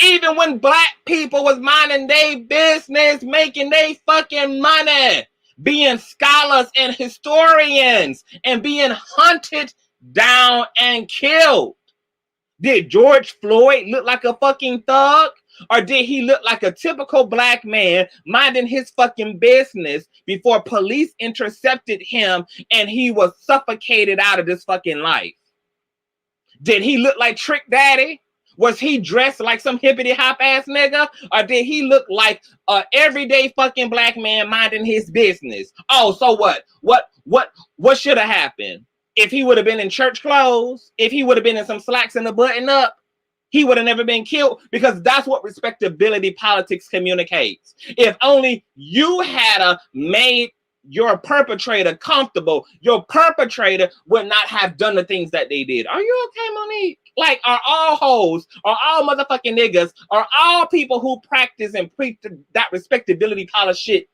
Even when black people was minding their business, making their fucking money, being scholars and historians, and being hunted down and killed. Did George Floyd look like a fucking thug? Or did he look like a typical black man minding his fucking business before police intercepted him and he was suffocated out of this fucking life? Did he look like Trick Daddy? Was he dressed like some hippity hop ass nigga? Or did he look like a everyday fucking black man minding his business? Oh, so what? What should have happened? If he would have been in church clothes, if he would have been in some slacks and a button up, he would have never been killed, because that's what respectability politics communicates. If only you had made your perpetrator comfortable, your perpetrator would not have done the things that they did. Are you okay, Monique? Like, are all hoes, are all motherfucking niggas, are all people who practice and preach that respectability policy shit,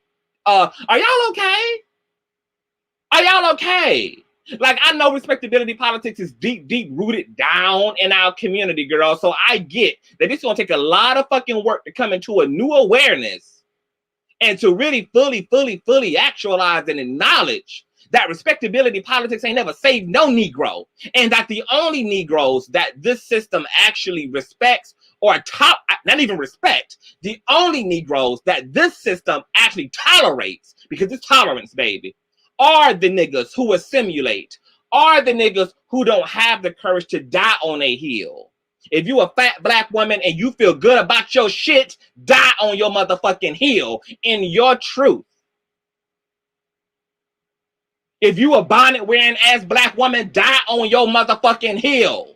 are y'all okay? Are y'all okay? Like, I know respectability politics is deep rooted down in our community, girl. So I get that it's going to take a lot of fucking work to come into a new awareness and to really fully actualize and acknowledge that respectability politics ain't never saved no Negro. And that the only Negroes that this system actually respects, or not even respect, the only Negroes that this system actually tolerates, because it's tolerance, baby, are the niggas who assimilate, are the niggas who don't have the courage to die on a hill. If you a fat black woman and you feel good about your shit, die on your motherfucking hill in your truth. If you a bonnet wearing ass black woman, die on your motherfucking hill.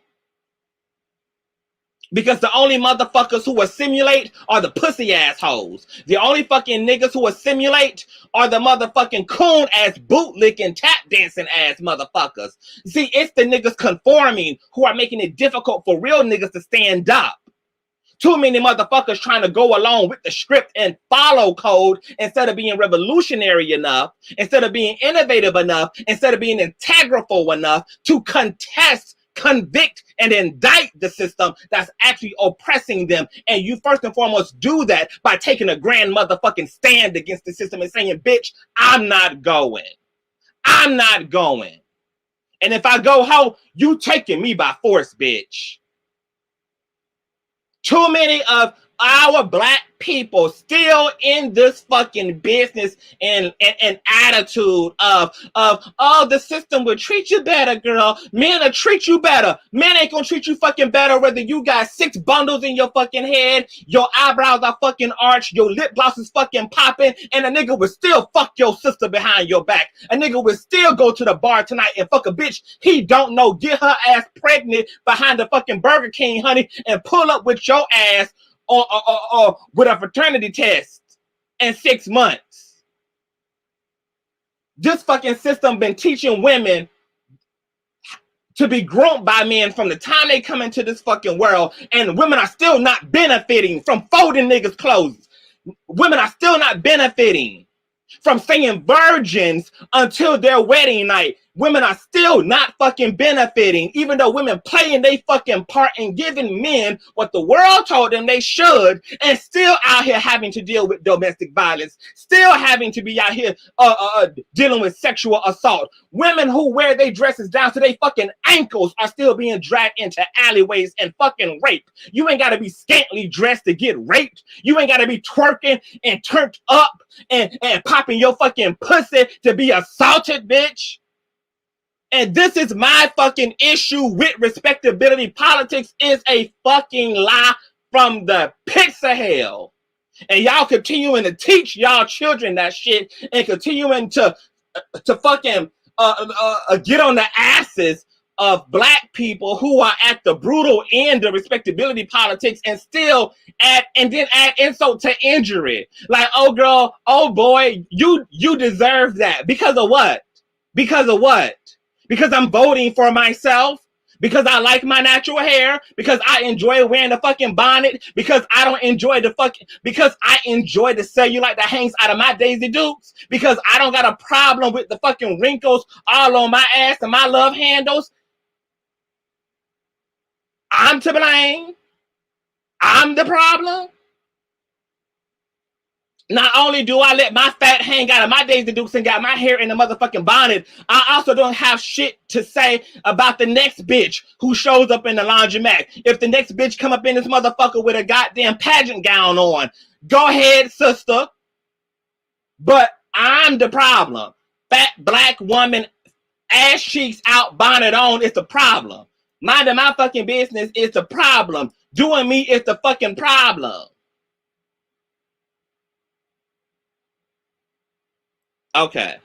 Because the only motherfuckers who assimilate are the pussy assholes. The only fucking niggas who assimilate are the motherfucking coon ass bootlicking tap dancing ass motherfuckers. See, it's the niggas conforming who are making it difficult for real niggas to stand up. Too many motherfuckers trying to go along with the script and follow code instead of being revolutionary enough, instead of being innovative enough, instead of being integral enough to contest, convict, and indict the system that's actually oppressing them. And you first and foremost do that by taking a grand motherfucking stand against the system and saying, bitch, I'm not going. I'm not going. And if I go home, you taking me by force, bitch. Too many of our black people still in this fucking business and attitude of oh, the system will treat you better, girl. Men will treat you better. Men ain't gonna treat you fucking better whether you got 6 bundles in your fucking head, your eyebrows are fucking arched, your lip gloss is fucking popping, and a nigga will still fuck your sister behind your back. A nigga will still go to the bar tonight and fuck a bitch he don't know, get her ass pregnant behind the fucking Burger King, honey, and pull up with your ass or with a fraternity test in 6 months. This fucking system been teaching women to be groomed by men from the time they come into this fucking world, and women are still not benefiting from folding niggas' clothes. Women are still not benefiting from staying virgins until their wedding night. Women are still not fucking benefiting, even though women playing they fucking part in giving men what the world told them they should, and still out here having to deal with domestic violence, still having to be out here dealing with sexual assault. Women who wear their dresses down to their fucking ankles are still being dragged into alleyways and fucking raped. You ain't got to be scantily dressed to get raped. You ain't got to be twerking and turned up and popping your fucking pussy to be assaulted, bitch. And this is my fucking issue with respectability. Politics is a fucking lie from the pits of hell. And y'all continuing to teach y'all children that shit and continuing to fucking get on the asses of black people who are at the brutal end of respectability politics and still add insult to injury. Like, oh girl, oh boy, you deserve that. Because of what? Because of what? Because I'm voting for myself? Because I like my natural hair? Because I enjoy wearing the fucking bonnet? Because I don't enjoy because I enjoy the cellulite that hangs out of my Daisy Dukes? Because I don't got a problem with the fucking wrinkles all on my ass and my love handles? I'm to blame? I'm the problem? Not only do I let my fat hang out of my Daisy Dukes and got my hair in the motherfucking bonnet, I also don't have shit to say about the next bitch who shows up in the laundromat. If the next bitch come up in this motherfucker with a goddamn pageant gown on, go ahead, sister. But I'm the problem. Fat black woman, ass cheeks out, bonnet on, it's the problem. Minding my fucking business is the problem. Doing me is the fucking problem. Okay.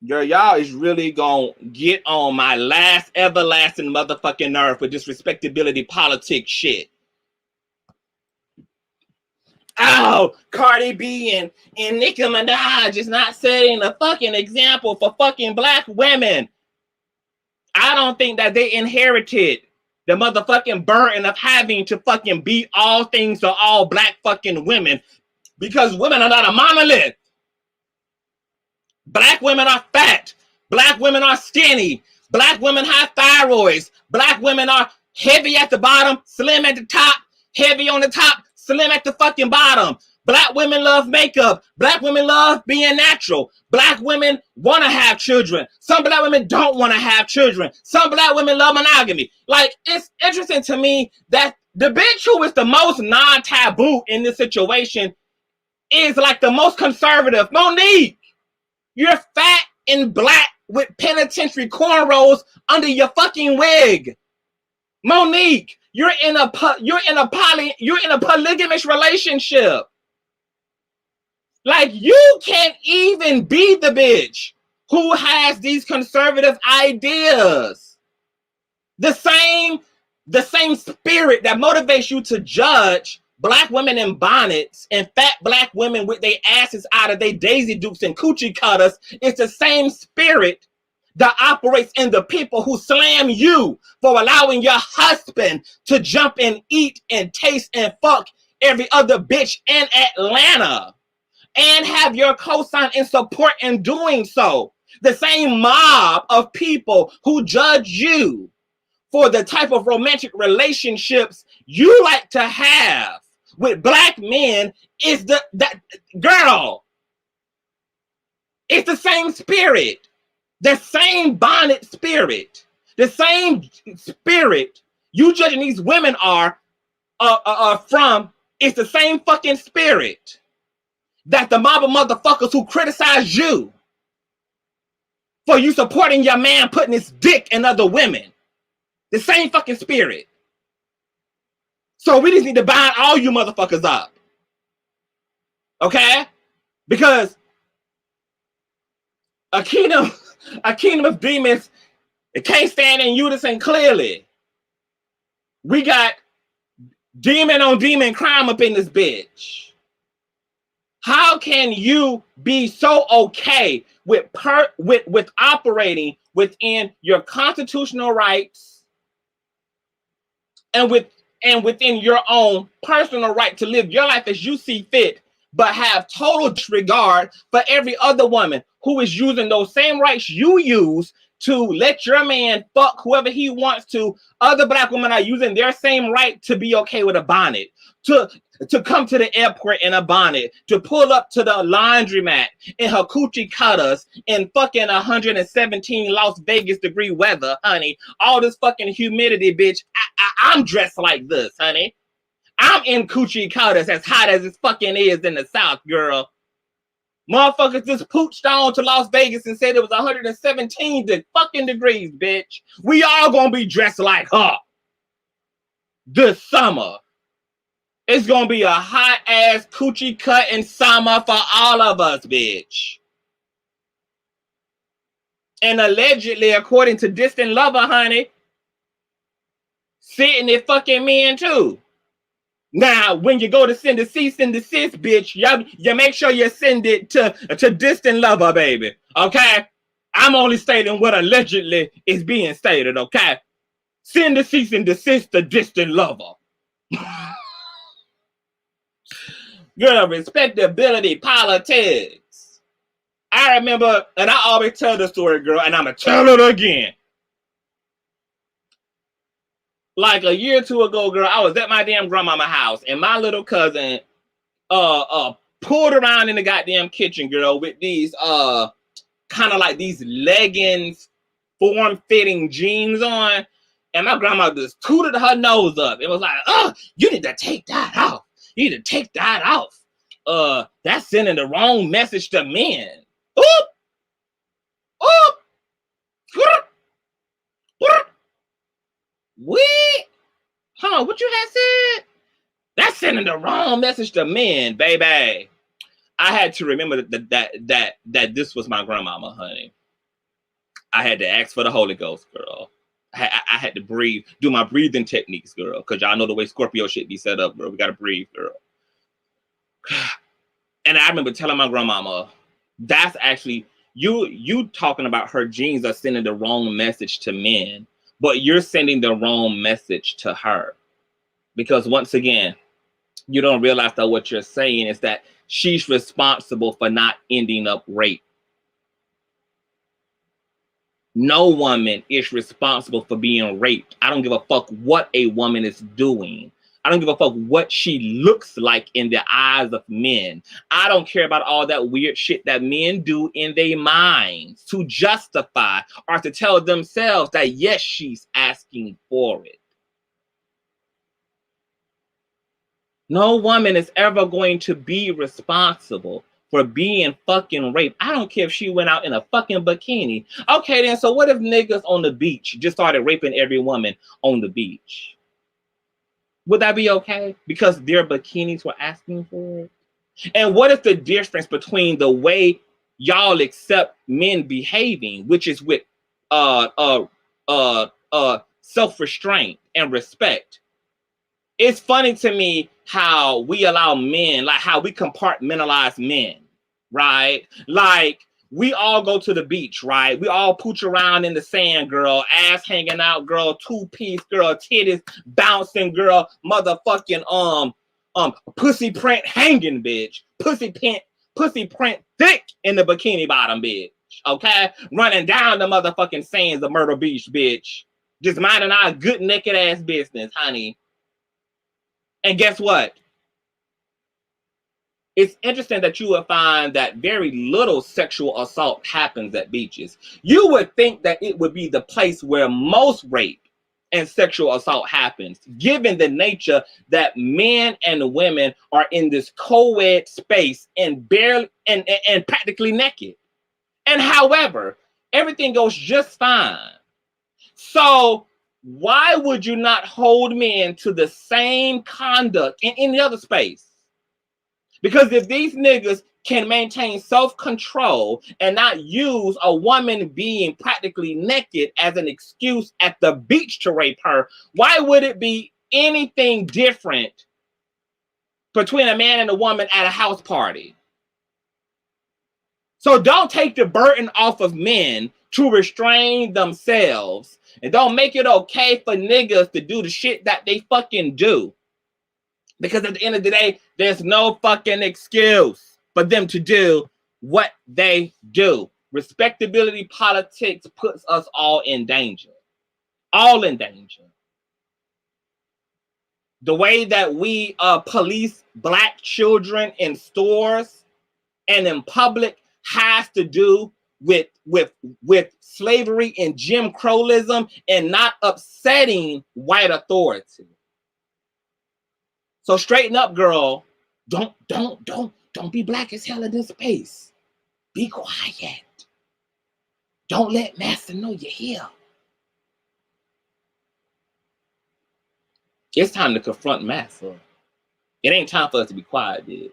Girl, y'all is really gonna get on my last everlasting motherfucking nerve with this respectability politics shit. Oh, Cardi B and Nicki Minaj is not setting a fucking example for fucking black women. I don't think that they inherited the motherfucking burden of having to fucking be all things to all black fucking women, because women are not a monolith. Black women are fat. Black women are skinny. Black women have thyroids. Black women are heavy at the bottom, slim at the top, heavy on the top, slim at the fucking bottom. Black women love makeup. Black women love being natural. Black women want to have children. Some black women don't want to have children. Some black women love monogamy. Like, it's interesting to me that the bitch who is the most non-taboo in this situation is like the most conservative. Monique, you're fat and black with penitentiary cornrows under your fucking wig. Monique, you're in a polygamous relationship. Like, you can't even be the bitch who has these conservative ideas. The same spirit that motivates you to judge black women in bonnets and fat black women with their asses out of their Daisy Dukes and coochie cutters is the same spirit that operates in the people who slam you for allowing your husband to jump and eat and taste and fuck every other bitch in Atlanta and have your cosign and support in doing so. The same mob of people who judge you for the type of romantic relationships you like to have with black men is that girl. It's the same spirit. The same bonnet spirit, the same spirit you judging these women are from, is the same fucking spirit that the mob of motherfuckers who criticize you for you supporting your man putting his dick in other women. The same fucking spirit. So we just need to bind all you motherfuckers up. Okay? Because a kingdom of demons, it can't stand in unison clearly. We got demon on demon crime up in this bitch. How can you be so okay with operating within your constitutional rights and within your own personal right to live your life as you see fit, but have total disregard for every other woman who is using those same rights you use to let your man fuck whoever he wants to? Other black women are using their same right to be okay with a bonnet, to come to the airport in a bonnet, to pull up to the laundromat in her coochie cutters in fucking 117 Las Vegas degree weather, honey. All this fucking humidity, bitch. I'm dressed like this, honey. I'm in coochie cutters as hot as it fucking is in the South, girl. Motherfuckers just pooched on to Las Vegas and said it was 117 fucking degrees, bitch. We all gonna be dressed like her this summer. It's gonna be a hot ass coochie cutting summer for all of us, bitch. And allegedly, according to Distant Lover, honey, sitting at fucking men too. Now, when you go to send a cease and desist, bitch, you make sure you send it to Distant Lover, baby. Okay? I'm only stating what allegedly is being stated, okay? Send a cease and desist to Distant Lover. Girl, respectability politics. I remember, and I always tell the story, girl, and I'm going to tell it again. Like a year or two ago, girl, I was at my damn grandmama's house, and my little cousin pulled around in the goddamn kitchen, girl, with these kind of like these leggings, form-fitting jeans on, and my grandma just tooted her nose up. It was like, oh, you need to take that off. You need to take that off. That's sending the wrong message to men. Oop! Oop! What? Huh? What you had said? That's sending the wrong message to men, baby. I had to remember that this was my grandmama, honey. I had to ask for the Holy Ghost, girl. I had to breathe, do my breathing techniques, girl, because y'all know the way Scorpio shit be set up, girl. We gotta breathe, girl. And I remember telling my grandmama, that's actually you talking about her genes are sending the wrong message to men. But you're sending the wrong message to her. Because once again, you don't realize that what you're saying is that she's responsible for not ending up raped. No woman is responsible for being raped. I don't give a fuck what a woman is doing. I don't give a fuck what she looks like in the eyes of men. I don't care about all that weird shit that men do in their minds to justify or to tell themselves that, yes, she's asking for it. No woman is ever going to be responsible for being fucking raped. I don't care if she went out in a fucking bikini. Okay, then, so what if niggas on the beach just started raping every woman on the beach? Would that be okay? Because their bikinis were asking for it? And what if the difference between the way y'all accept men behaving, which is with self-restraint and respect? It's funny to me how we allow men, like how we compartmentalize men, right? Like, we all go to the beach, right? We all pooch around in the sand, girl. Ass hanging out, girl. Two-piece, girl. Titties bouncing, girl. Motherfucking pussy print hanging, bitch. Pussy print thick in the bikini bottom, bitch. Okay, running down the motherfucking sands of Myrtle Beach, bitch. Just minding our good naked ass business, honey. And guess what? it's interesting that you will find that very little sexual assault happens at beaches. You would think that it would be the place where most rape and sexual assault happens, given the nature that men and women are in this co-ed space and barely and practically naked. And however, everything goes just fine. So why would you not hold men to the same conduct in any other space? Because if these niggas can maintain self-control and not use a woman being practically naked as an excuse at the beach to rape her, why would it be anything different between a man and a woman at a house party? So don't take the burden off of men to restrain themselves, and don't make it okay for niggas to do the shit that they fucking do. Because at the end of the day, there's no fucking excuse for them to do what they do. Respectability politics puts us all in danger. All in danger. The way that we police black children in stores and in public has to do with slavery and Jim Crowism and not upsetting white authority. So straighten up, girl. Don't be black as hell in this space. Be quiet. Don't let master know you're here. It's time to confront master. It ain't time for us to be quiet, bitch.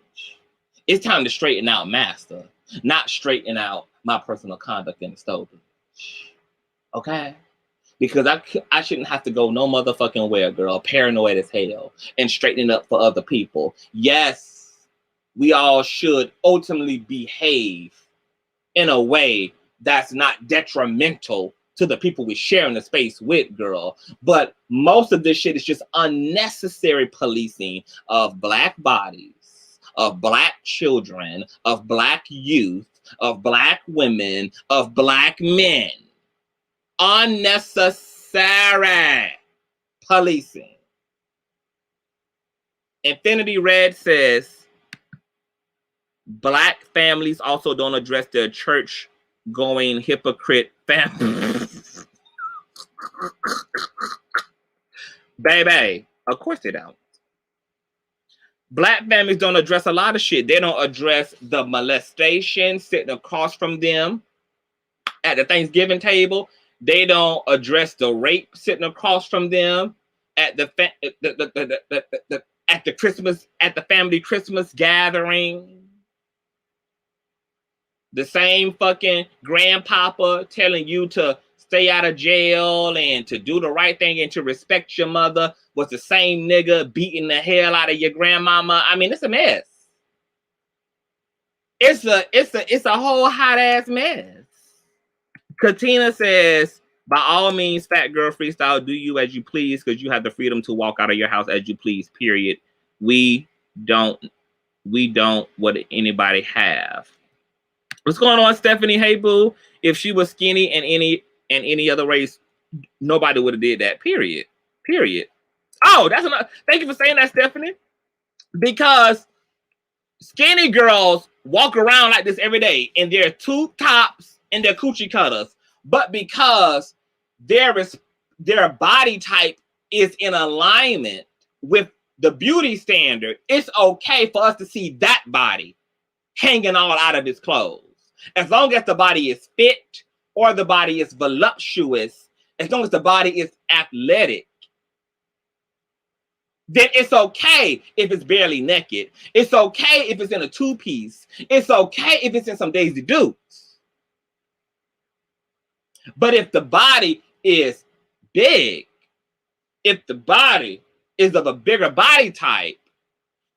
It's time to straighten out master, not straighten out my personal conduct in the stove, bitch. Okay? Because I shouldn't have to go no motherfucking where, girl, paranoid as hell, and straightening up for other people. Yes, we all should ultimately behave in a way that's not detrimental to the people we're sharing the space with, girl. But most of this shit is just unnecessary policing of black bodies, of black children, of black youth, of black women, of black men. Unnecessary policing. Infinity Red says black families also don't address their church going hypocrite families. Baby, of course they don't. Black families don't address a lot of shit. They don't address the molestation sitting across from them at the Thanksgiving table. They don't address the rape sitting across from them at the family Christmas gathering. The same fucking grandpapa telling you to stay out of jail and to do the right thing and to respect your mother was the same nigga beating the hell out of your grandmama. I mean, it's a mess. It's a whole hot ass mess. Katina says, by all means, fat girl freestyle, do you as you please, because you have the freedom to walk out of your house as you please, period. We don't what anybody have. What's going on, Stephanie? Hey, boo. If she was skinny and any other race, nobody would have did that, period. Period. Oh, that's enough. Thank you for saying that, Stephanie. Because skinny girls walk around like this every day in their tube tops and their coochie cutters, but because their body type is in alignment with the beauty standard, it's okay for us to see that body hanging all out of its clothes. As long as the body is fit or the body is voluptuous, as long as the body is athletic, then it's okay if it's barely naked. It's okay if it's in a two-piece. It's okay if it's in some Daisy Dukes. But if the body is big, if the body is of a bigger body type,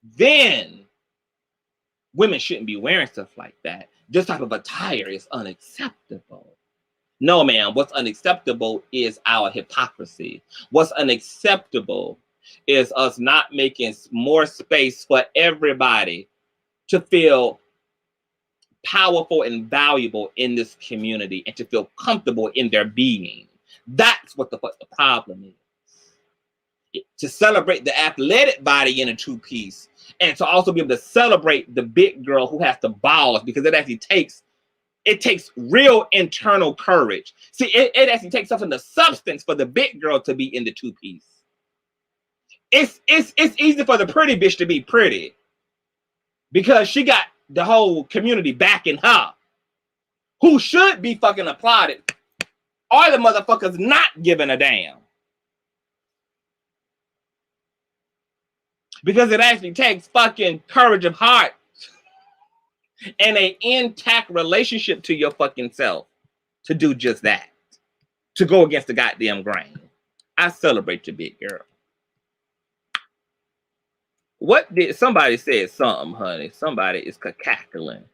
then women shouldn't be wearing stuff like that. This type of attire is unacceptable. No, ma'am. What's unacceptable is our hypocrisy. What's unacceptable is us not making more space for everybody to feel powerful and valuable in this community and to feel comfortable in their being. That's what the fuck the problem is. to celebrate the athletic body in a two-piece, and to also be able to celebrate the big girl who has the balls, because it actually takes real internal courage. See, it actually takes something, the substance, for the big girl to be in the two-piece. It's easy for the pretty bitch to be pretty because she got the whole community backing her, who should be fucking applauded, or the motherfuckers not giving a damn. Because it actually takes fucking courage of heart and an intact relationship to your fucking self to do just that. To go against the goddamn grain. I celebrate you, big girl. What did somebody said something, honey? Somebody is cackling.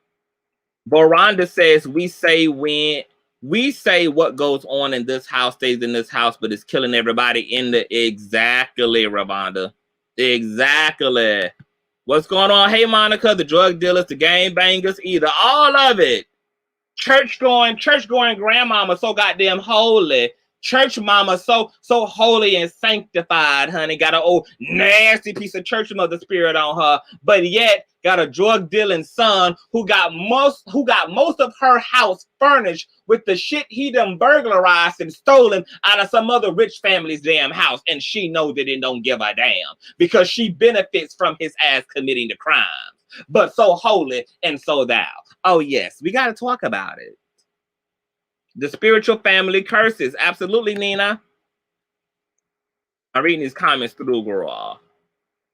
Veranda says we say what goes on in this house stays in this house, but it's killing everybody in the exactly, Ravonda. Exactly. What's going on? Hey, Monica, the drug dealers, the gang bangers, either all of it. Church going grandmama so goddamn holy. Church mama so holy and sanctified, honey. Got an old nasty piece of church mother spirit on her, but yet got a drug dealing son who got most of her house furnished with the shit he done burglarized and stolen out of some other rich family's damn house, and she knows it and don't give a damn because she benefits from his ass committing the crimes. But so holy and so thou. Oh yes, we got to talk about it. The spiritual family curses. Absolutely, Nina. I'm reading these comments through, girl.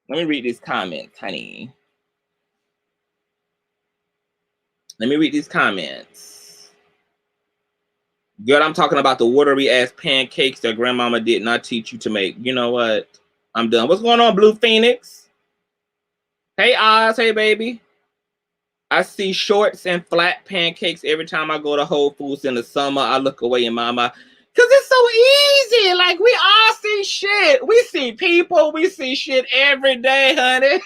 Let me read these comments, honey. Let me read these comments. Girl, I'm talking about the watery ass pancakes that grandmama did not teach you to make. You know what? I'm done. What's going on, Blue Phoenix? Hey, Oz. Hey, baby. I see shorts and flat pancakes every time I go to Whole Foods in the summer. I look away in my mind because it's so easy. Like, we all see shit. We see people. We see shit every day, honey.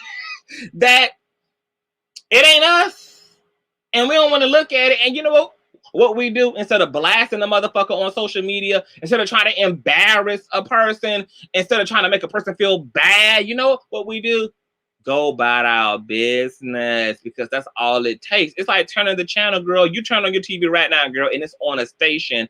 That it ain't us. And we don't want to look at it. And you know what we do? Instead of blasting the motherfucker on social media, instead of trying to embarrass a person, instead of trying to make a person feel bad, you know what we do? Go about our business, because that's all it takes. It's like turning the channel, girl. You turn on your TV right now, girl, and it's on a station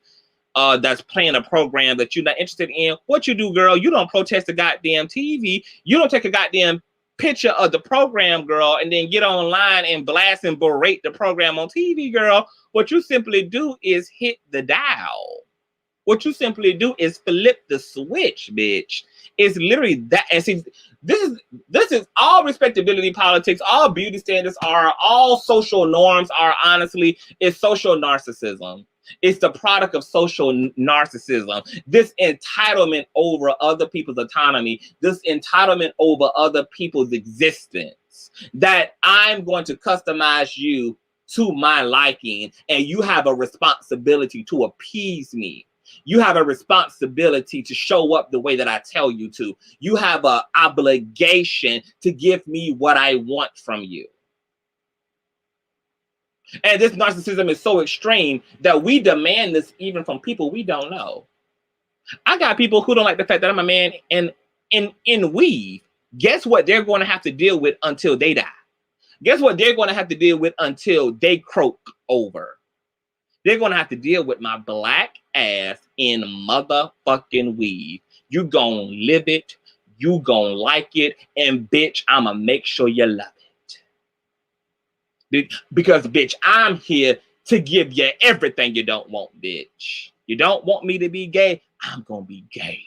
that's playing a program that you're not interested in. What you do, girl, you don't protest the goddamn TV. You don't take a goddamn picture of the program, girl, and then get online and blast and berate the program on TV, girl. What you simply do is hit the dial. What you simply do is flip the switch, bitch. It's literally that. And see, this is all respectability politics, all beauty standards are, all social norms are, honestly, it's social narcissism. It's the product of social narcissism. This entitlement over other people's autonomy, this entitlement over other people's existence, that I'm going to customize you to my liking, and you have a responsibility to appease me. You have a responsibility to show up the way that I tell you to. You have an obligation to give me what I want from you. And this narcissism is so extreme that we demand this even from people we don't know. I got people who don't like the fact that I'm a man in weave. Guess what they're going to have to deal with until they die? Guess what they're going to have to deal with until they croak over? They're going to have to deal with my black ass in motherfucking weave. You gonna live it. You gonna like it. And bitch, I'ma make sure you love it. Because bitch, I'm here to give you everything you don't want, bitch. You don't want me to be gay? I'm gonna be gay.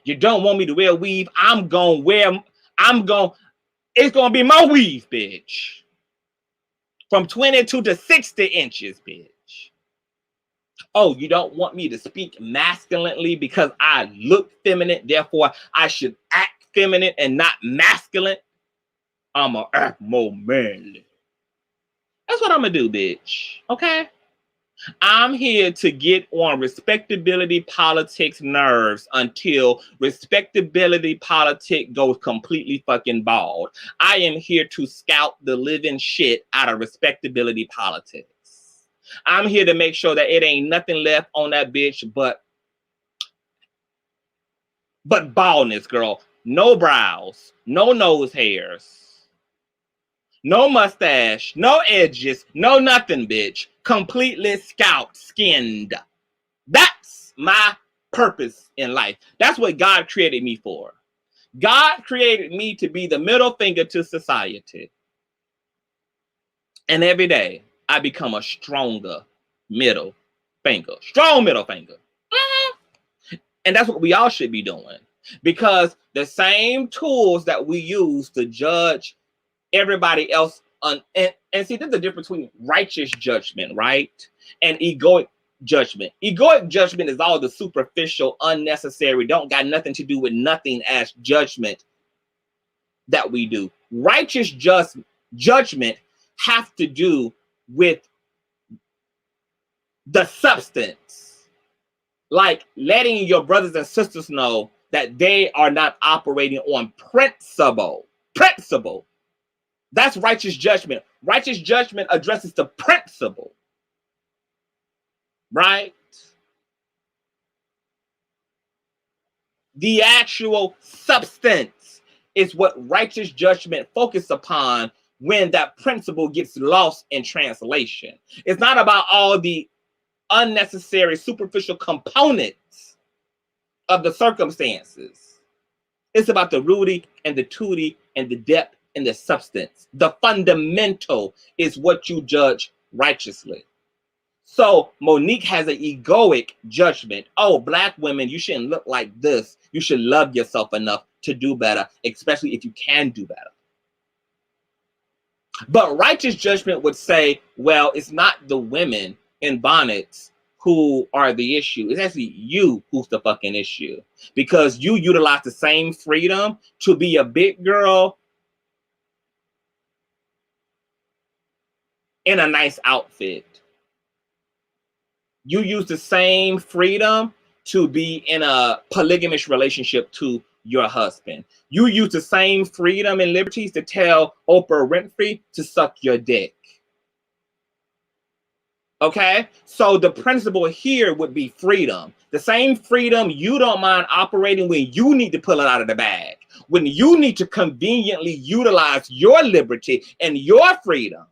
You don't want me to wear weave? It's gonna be my weave, bitch. From 22 to 60 inches, bitch. Oh, you don't want me to speak masculinely because I look feminine, therefore I should act feminine and not masculine? I'm gonna act more manly. That's what I'm gonna do, bitch. Okay? I'm here to get on respectability politics nerves until respectability politic goes completely fucking bald. I am here to scout the living shit out of respectability politics. I'm here to make sure that it ain't nothing left on that bitch but but baldness, girl. No brows, no nose hairs, no mustache, no edges, no nothing, bitch. Completely scalped, skinned. That's my purpose in life. That's what God created me for. God created me to be the middle finger to society. And every day I become a stronger middle finger. Strong middle finger. And that's what we all should be doing. Because the same tools that we use to judge everybody else and see, there's the difference between righteous judgment, right? And egoic judgment. Egoic judgment is all the superficial, unnecessary, don't got nothing to do with nothing as judgment that we do. Righteous judgment have to do with the substance, like letting your brothers and sisters know that they are not operating on principle. That's righteous judgment. Righteous judgment addresses the principle, right? The actual substance is what righteous judgment focuses upon when that principle gets lost in translation. It's not about all the unnecessary superficial components of the circumstances. It's about the rooty and the tooty and the depth and the substance. The fundamental is what you judge righteously. So Monique has an egoic judgment. Oh, black women, you shouldn't look like this. You should love yourself enough to do better, especially if you can do better. But righteous judgment would say, well, it's not the women in bonnets who are the issue. It's actually you who's the fucking issue. Because you utilize the same freedom to be a big girl in a nice outfit. You use the same freedom to be in a polygamous relationship to your husband. You use the same freedom and liberties to tell Oprah Winfrey to suck your dick. Okay? So the principle here would be freedom. The same freedom you don't mind operating when you need to pull it out of the bag. When you need to conveniently utilize your liberty and your freedom.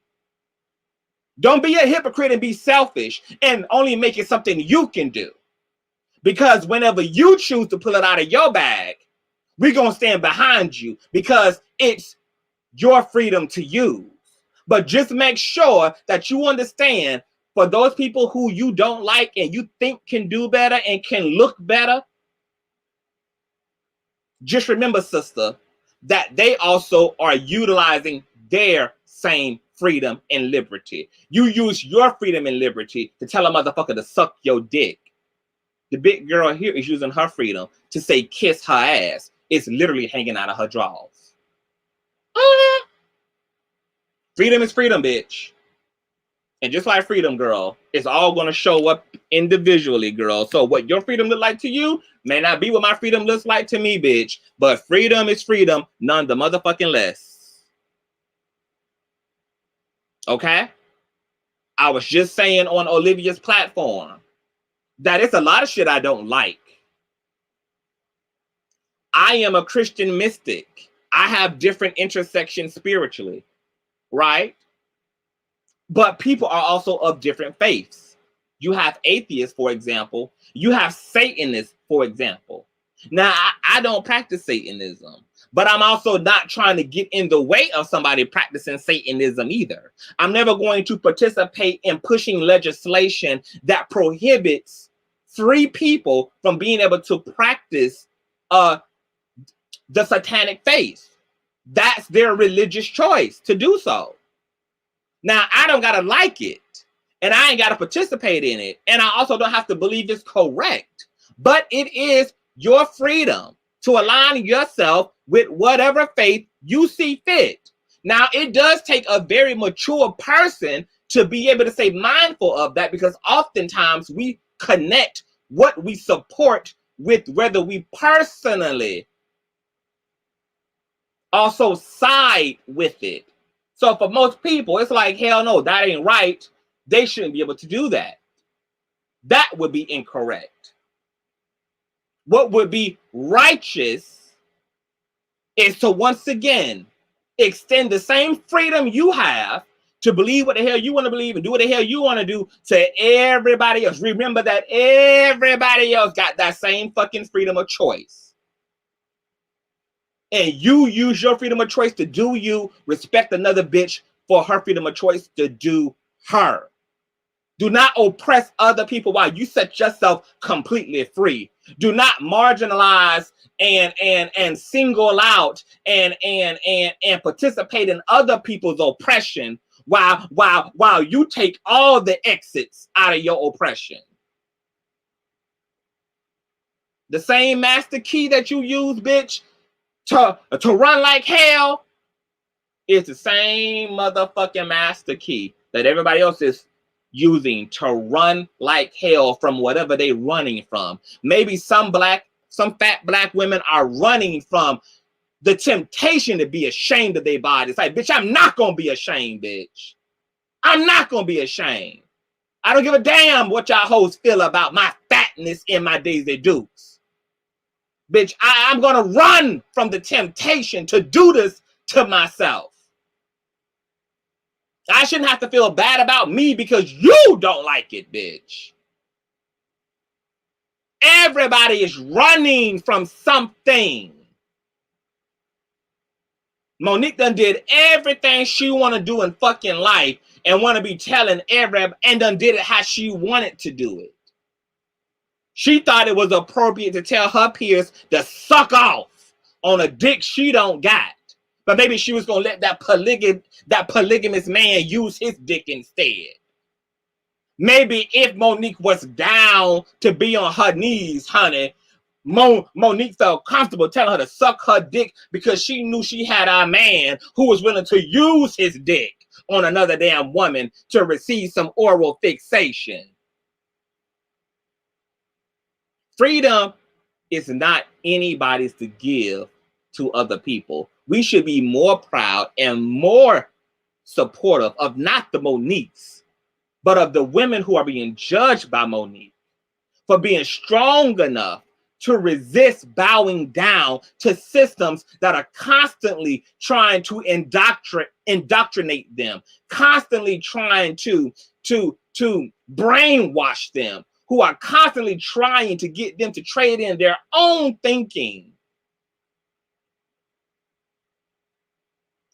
Don't be a hypocrite and be selfish and only make it something you can do. Because whenever you choose to pull it out of your bag, we're going to stand behind you because it's your freedom to use. But just make sure that you understand, for those people who you don't like and you think can do better and can look better, just remember, sister, that they also are utilizing their same freedom and liberty. You use your freedom and liberty to tell a motherfucker to suck your dick. The big girl here is using her freedom to say kiss her ass. It's literally hanging out of her drawers. Freedom is freedom, bitch. And just like freedom, girl, it's all going to show up individually, girl. So what your freedom look like to you may not be what my freedom looks like to me, bitch. But freedom is freedom, none the motherfucking less. Okay? I was just saying on Olivia's platform that it's a lot of shit I don't like. I am a Christian mystic. I have different intersections spiritually, right? But people are also of different faiths. You have atheists, for example. You have Satanists, for example. Now, I don't practice Satanism, but I'm also not trying to get in the way of somebody practicing Satanism either. I'm never going to participate in pushing legislation that prohibits free people from being able to practice the satanic faith. That's their religious choice to do so. Now, I don't got to like it, and I ain't got to participate in it, and I also don't have to believe it's correct, but it is your freedom to align yourself with whatever faith you see fit. Now, it does take a very mature person to be able to say mindful of that, because oftentimes we connect what we support with whether we personally also side with it. So for most people, it's like, hell no, that ain't right. They shouldn't be able to do that. That would be incorrect. What would be righteous is to once again extend the same freedom you have to believe what the hell you want to believe and do what the hell you want to do to everybody else. Remember that everybody else got that same fucking freedom of choice. And you use your freedom of choice to do you. Respect another bitch for her freedom of choice to do her. Do not oppress other people while you set yourself completely free. Do not marginalize and single out and participate in other people's oppression while you take all the exits out of your oppression. The same master key that you use, bitch, to run like hell is the same motherfucking master key that everybody else is using to run like hell from whatever they're running from. Maybe some fat black women are running from the temptation to be ashamed of their bodies. Like, bitch, I'm not gonna be ashamed, bitch. I'm not gonna be ashamed. I don't give a damn what y'all hoes feel about my fatness in my Daisy Dukes. Bitch, I'm gonna run from the temptation to do this to myself. I shouldn't have to feel bad about me because you don't like it, bitch. Everybody is running from something. Monique done did everything she want to do in fucking life and want to be telling everybody and done did it how she wanted to do it. She thought it was appropriate to tell her peers to suck off on a dick she don't got. But maybe she was going to let that polygamous man use his dick instead. Maybe if Monique was down to be on her knees, honey, Monique felt comfortable telling her to suck her dick because she knew she had a man who was willing to use his dick on another damn woman to receive some oral fixation. Freedom is not anybody's to give to other people. We should be more proud and more supportive of not the Moniques, but of the women who are being judged by Monique for being strong enough to resist bowing down to systems that are constantly trying to indoctrinate them, constantly trying to brainwash them, who are constantly trying to get them to trade in their own thinking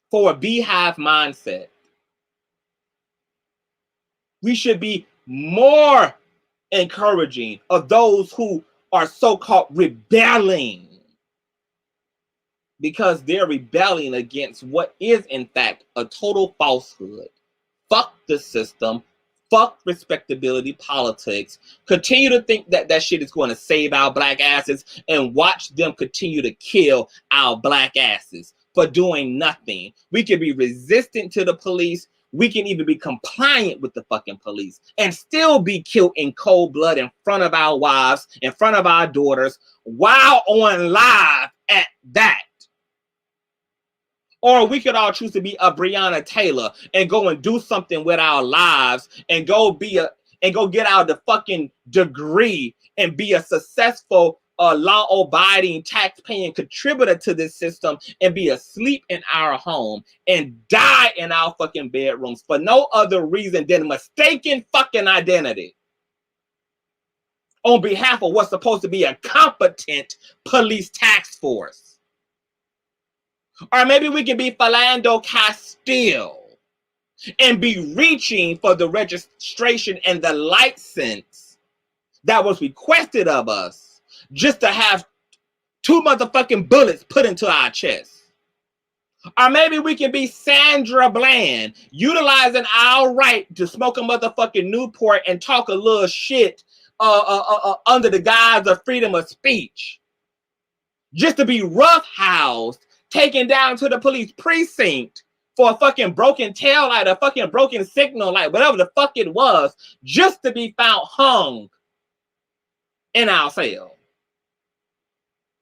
for a beehive mindset. We should be more encouraging of those who are so-called rebelling, because they're rebelling against what is in fact a total falsehood. Fuck the system. Fuck respectability politics. Continue to think that that shit is going to save our black asses, and watch them continue to kill our black asses for doing nothing. We can be resistant to the police. We can even be compliant with the fucking police and still be killed in cold blood in front of our wives, in front of our daughters, while on live at that. Or we could all choose to be a Breonna Taylor and go and do something with our lives and go get out the fucking degree and be a successful law-abiding, tax-paying contributor to this system and be asleep in our home and die in our fucking bedrooms for no other reason than mistaken fucking identity on behalf of what's supposed to be a competent police task force. Or maybe we can be Philando Castile and be reaching for the registration and the license that was requested of us just to have 2 motherfucking bullets put into our chest. Or maybe we can be Sandra Bland, utilizing our right to smoke a motherfucking Newport and talk a little shit under the guise of freedom of speech, just to be roughhoused, taken down to the police precinct for a fucking broken tail light, a fucking broken signal light, whatever the fuck it was, just to be found hung in our cell.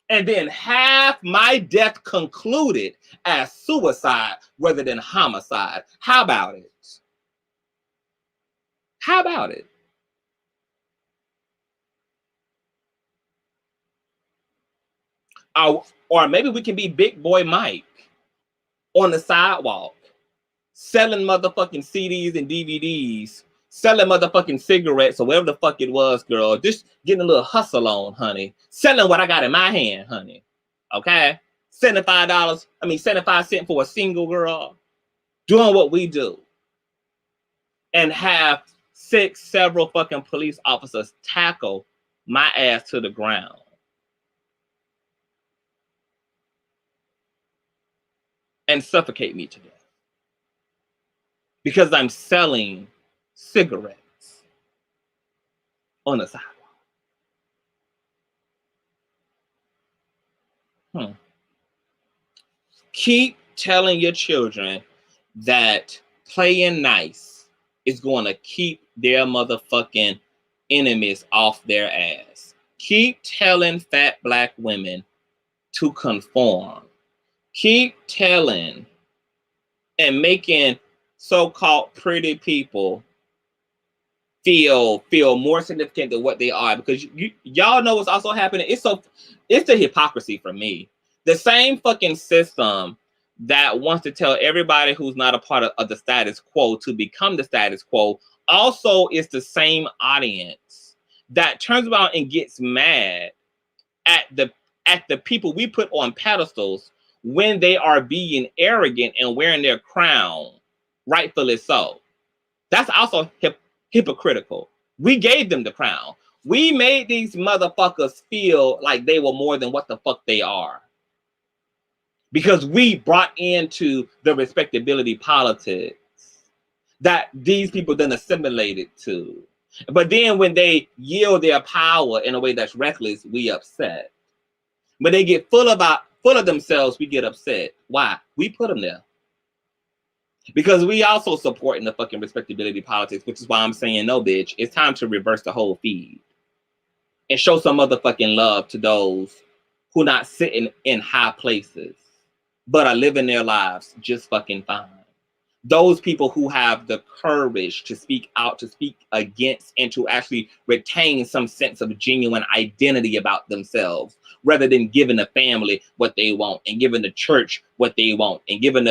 And then have my death concluded as suicide rather than homicide. How about it? How about it? Or maybe we can be Big Boy Mike on the sidewalk, selling motherfucking CDs and DVDs, selling motherfucking cigarettes or whatever the fuck it was, girl. Just getting a little hustle on, honey. Selling what I got in my hand, honey. Okay? $75 cents for a single, girl. Doing what we do. And have several fucking police officers tackle my ass to the ground. And suffocate me to death. Because I'm selling cigarettes on the sidewalk. Keep telling your children that playing nice is going to keep their motherfucking enemies off their ass. Keep telling fat black women to conform. Keep telling and making so-called pretty people feel more significant than what they are, because y'all know what's also happening. It's the hypocrisy for me. The same fucking system that wants to tell everybody who's not a part of the status quo to become the status quo also is the same audience that turns around and gets mad at the people we put on pedestals when they are being arrogant and wearing their crown, rightfully so. That's also hypocritical. We gave them the crown. We made these motherfuckers feel like they were more than what the fuck they are. Because we brought into the respectability politics that these people then assimilated to. But then when they yield their power in a way that's reckless, we upset. When they get full of themselves, we get upset. Why? We put them there. Because we also support in the fucking respectability politics, which is why I'm saying, no, bitch, it's time to reverse the whole feed and show some motherfucking love to those who not sitting in high places, but are living their lives just fucking fine. Those people who have the courage to speak out, to speak against, and to actually retain some sense of genuine identity about themselves, rather than giving the family what they want and giving the church what they want and giving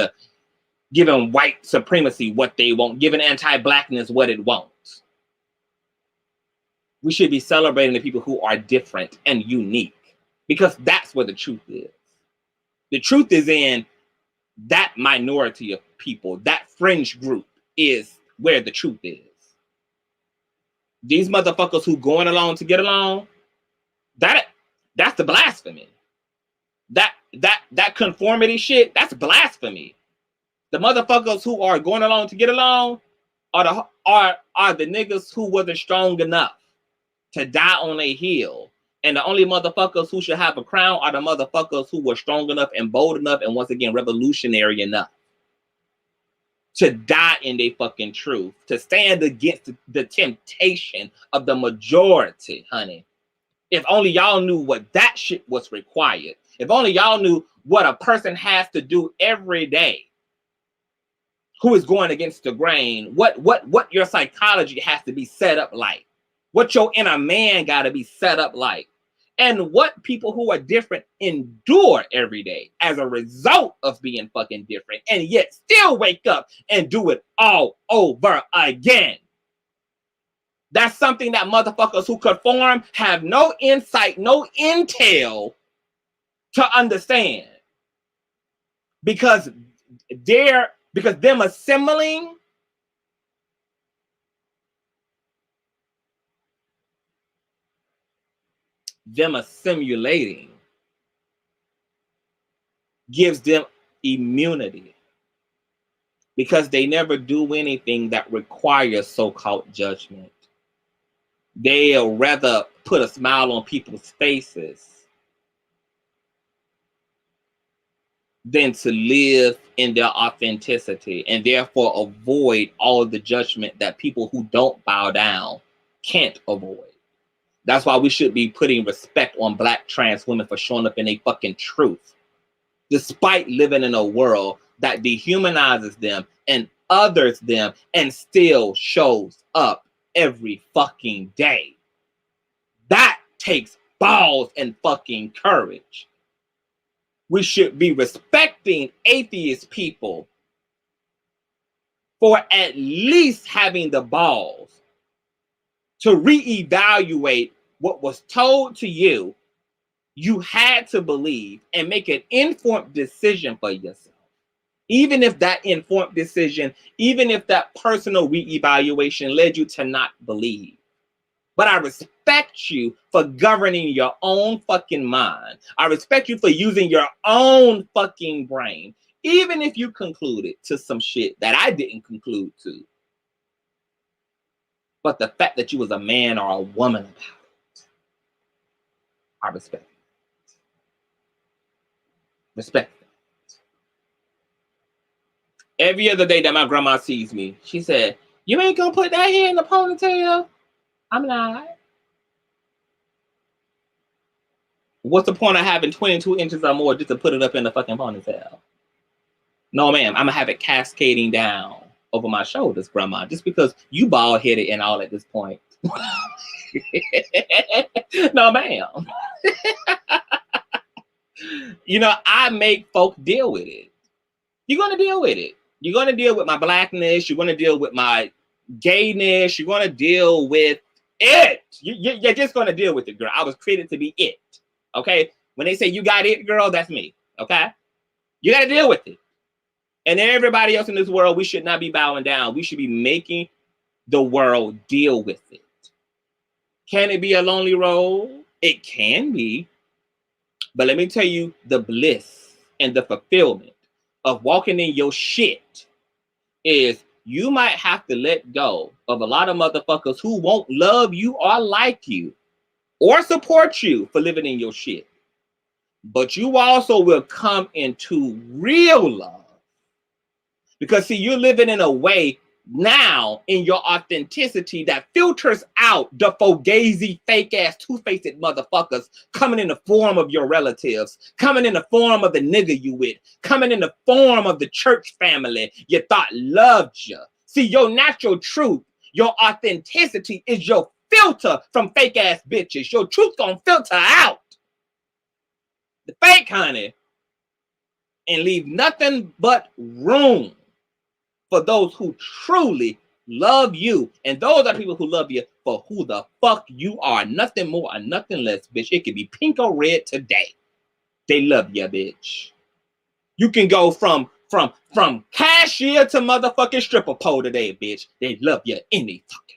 white supremacy what they want, giving anti-blackness what it wants. We should be celebrating the people who are different and unique, because that's where the truth is. The truth is in that minority of people. That fringe group is where the truth is. These motherfuckers who going along to get along, that's the blasphemy. That conformity shit, that's blasphemy. The motherfuckers who are going along to get along are the niggas who wasn't strong enough to die on a hill. And the only motherfuckers who should have a crown are the motherfuckers who were strong enough and bold enough and, once again, revolutionary enough to die in their fucking truth, to stand against the temptation of the majority, honey. If only y'all knew what that shit was required. If only y'all knew what a person has to do every day who is going against the grain, what your psychology has to be set up like, what your inner man got to be set up like, and what people who are different endure every day as a result of being fucking different, and yet still wake up and do it all over again. That's something that motherfuckers who conform have no insight, no intel to understand. Because them assimilating gives them immunity, because they never do anything that requires so-called judgment. They'll rather put a smile on people's faces than to live in their authenticity, and therefore avoid all of the judgment that people who don't bow down can't avoid. That's why we should be putting respect on black trans women for showing up in a fucking truth, despite living in a world that dehumanizes them and others them and still shows up every fucking day. That takes balls and fucking courage. We should be respecting atheist people for at least having the balls to reevaluate what was told to you. You had to believe and make an informed decision for yourself. Even if that informed decision, even if that personal reevaluation led you to not believe. But I respect you for governing your own fucking mind. I respect you for using your own fucking brain, even if you concluded to some shit that I didn't conclude to. But the fact that you was a man or a woman about it, I respect it. Respect it. Every other day that my grandma sees me, she said, "You ain't gonna put that hair in the ponytail?" I'm not. What's the point of having 22 inches or more just to put it up in the fucking ponytail? No, ma'am, I'm gonna have it cascading down over my shoulders, grandma, just because you bald-headed and all at this point. No, ma'am. You know, I make folk deal with it. You're gonna deal with it. You're gonna deal with my blackness. You're gonna deal with my gayness. You're gonna deal with it. You're just gonna deal with it, girl. I was created to be it. Okay? When they say you got it, girl, that's me. Okay? You gotta deal with it. And everybody else in this world, we should not be bowing down. We should be making the world deal with it. Can it be a lonely road? It can be. But let me tell you the bliss and the fulfillment of walking in your shit is you might have to let go of a lot of motherfuckers who won't love you or like you or support you for living in your shit. But you also will come into real love. Because see, you're living in a way now in your authenticity that filters out the fugazi, fake-ass, two-faced motherfuckers coming in the form of your relatives, coming in the form of the nigga you with, coming in the form of the church family you thought loved you. See, your natural truth, your authenticity is your filter from fake-ass bitches. Your truth gonna filter out the fake, honey, and leave nothing but room for those who truly love you. And those are people who love you for who the fuck you are. Nothing more or nothing less, bitch. It could be pink or red today. They love you, bitch. You can go from cashier to motherfucking stripper pole today, bitch. They love you any fucking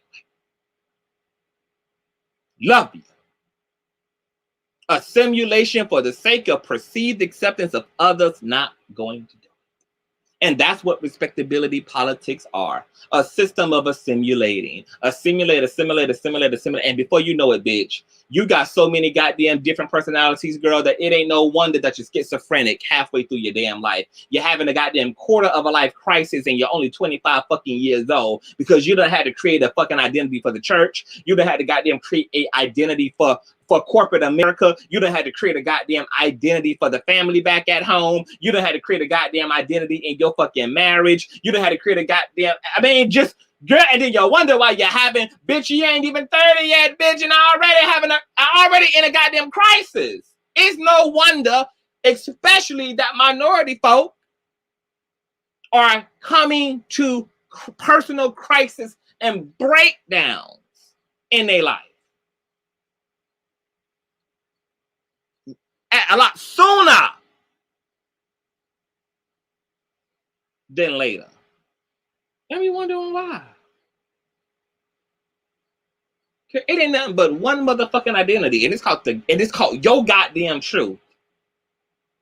way. Love you. A simulation for the sake of perceived acceptance of others not going to do. And that's what respectability politics are. A system of assimilating. Assimilate. And before you know it, bitch, you got so many goddamn different personalities, girl, that it ain't no wonder that you're schizophrenic halfway through your damn life. You're having a goddamn quarter of a life crisis and you're only 25 fucking years old because you done had to create a fucking identity for the church. You done had to goddamn create an identity for corporate America. You done had to create a goddamn identity for the family back at home. You done had to create a goddamn identity in your fucking marriage. You done had to create a goddamn, I mean, just, girl, and then you wonder why you're having, bitch, you ain't even 30 yet, bitch, and already in a goddamn crisis. It's no wonder, especially that minority folk are coming to personal crisis and breakdowns in their life. A lot sooner than later. And we wondering why. It ain't nothing but one motherfucking identity, and it's called your goddamn truth.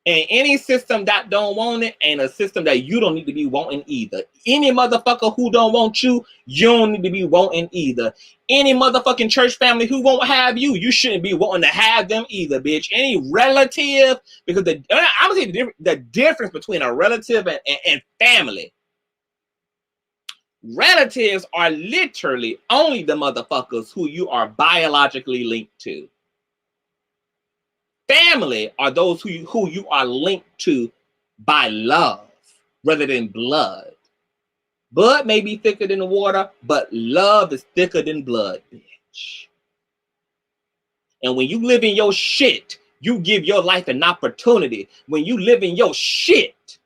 And any system that don't want it ain't a system that you don't need to be wanting either. Any motherfucker who don't want you, you don't need to be wanting either. Any motherfucking church family who won't have you, you shouldn't be wanting to have them either, bitch. Any relative, because I'm gonna say the difference between a relative and family. Relatives are literally only the motherfuckers who you are biologically linked to. Family are those who you are linked to by love rather than blood. Blood may be thicker than water, but love is thicker than blood, bitch. And when you live in your shit, you give your life an opportunity when you live in your shit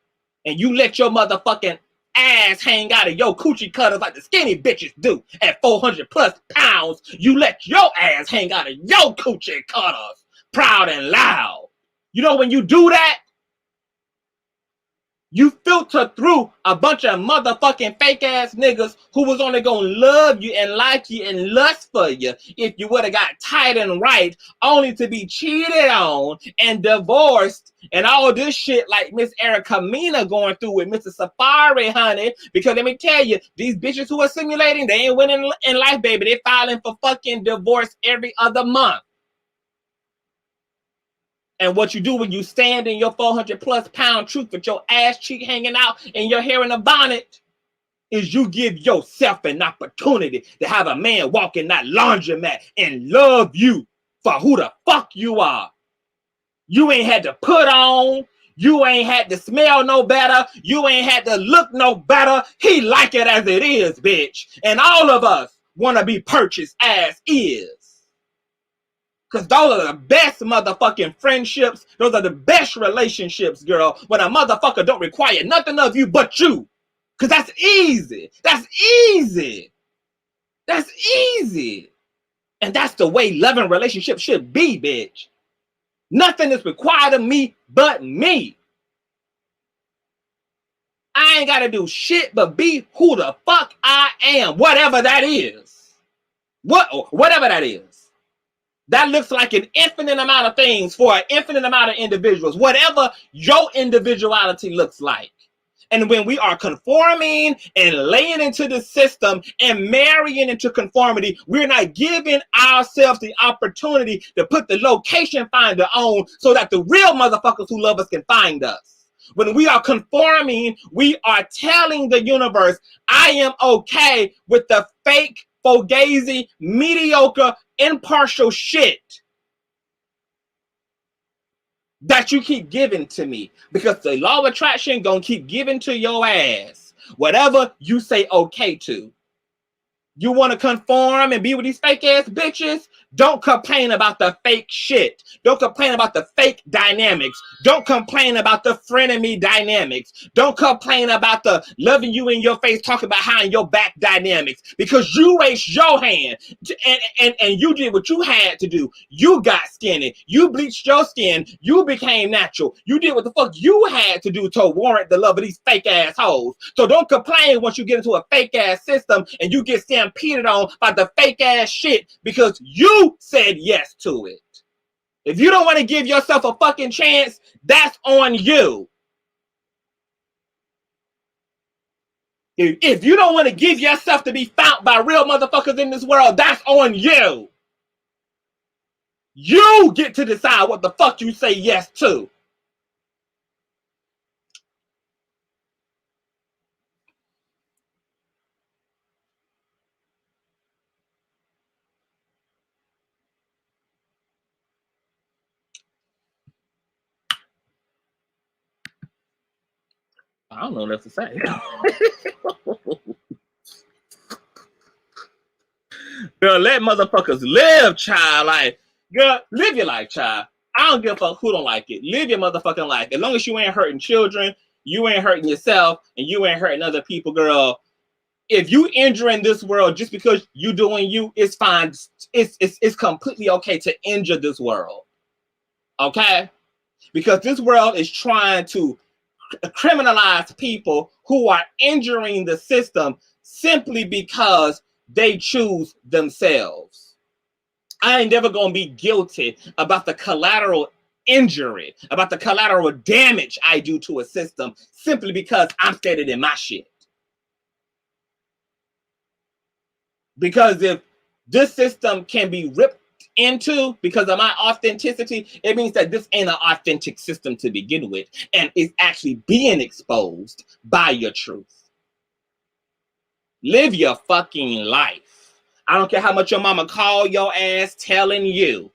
and you let your motherfucking ass hang out of your coochie cutters like the skinny bitches do at 400 plus pounds. You let your ass hang out of your coochie cutters proud and loud. You know when you do that, you filter through a bunch of motherfucking fake ass niggas who was only gonna love you and like you and lust for you if you would have got tight and right, only to be cheated on and divorced and all this shit like Miss Erica Mina going through with Mr. Safari, honey. Because let me tell you, these bitches who are simulating, they ain't winning in life, baby. They filing for fucking divorce every other month. And what you do when you stand in your 400 plus pound truth with your ass cheek hanging out and your hair in a bonnet is you give yourself an opportunity to have a man walk in that laundromat and love you for who the fuck you are. You ain't had to put on. You ain't had to smell no better. You ain't had to look no better. He like it as it is, bitch. And all of us want to be purchased as is. Because those are the best motherfucking friendships. Those are the best relationships, girl. When a motherfucker don't require nothing of you but you. Because that's easy. That's easy. That's easy. And that's the way loving relationships should be, bitch. Nothing is required of me but me. I ain't got to do shit but be who the fuck I am. Whatever that is. Whatever that is. That looks like an infinite amount of things for an infinite amount of individuals, whatever your individuality looks like. And when we are conforming and laying into the system and marrying into conformity, we're not giving ourselves the opportunity to put the location finder on so that the real motherfuckers who love us can find us. When we are conforming, we are telling the universe, I am okay with the fake, fugazi, mediocre, impartial shit that you keep giving to me, because the law of attraction gonna keep giving to your ass whatever you say okay to. You want to conform and be with these fake ass bitches? Don't complain about the fake shit. Don't complain about the fake dynamics. Don't complain about the frenemy dynamics. Don't complain about the loving you in your face, talking behind your back dynamics, because you raised your hand and you did what you had to do. You got skinny. You bleached your skin. You became natural. You did what the fuck you had to do to warrant the love of these fake ass hoes. So don't complain once you get into a fake ass system and you get stampeded on by the fake ass shit because you said yes to it. If you don't want to give yourself a fucking chance, that's on you. If you don't want to give yourself to be found by real motherfuckers in this world, that's on you. You get to decide what the fuck you say yes to. I don't know what else to say. Girl, let motherfuckers live, child. Like, girl, live your life, child. I don't give a fuck who don't like it. Live your motherfucking life. As long as you ain't hurting children, you ain't hurting yourself, and you ain't hurting other people, girl. If you injuring this world just because you doing you, it's fine. It's completely okay to injure this world. Okay? Because this world is trying to criminalize people who are injuring the system simply because they choose themselves. I ain't never gonna be guilty about the collateral injury, about the collateral damage I do to a system simply because I'm standing in my shit. Because if this system can be ripped into because of my authenticity, it means that this ain't an authentic system to begin with, and it's actually being exposed by your truth. Live your fucking life. I don't care how much your mama call your ass telling you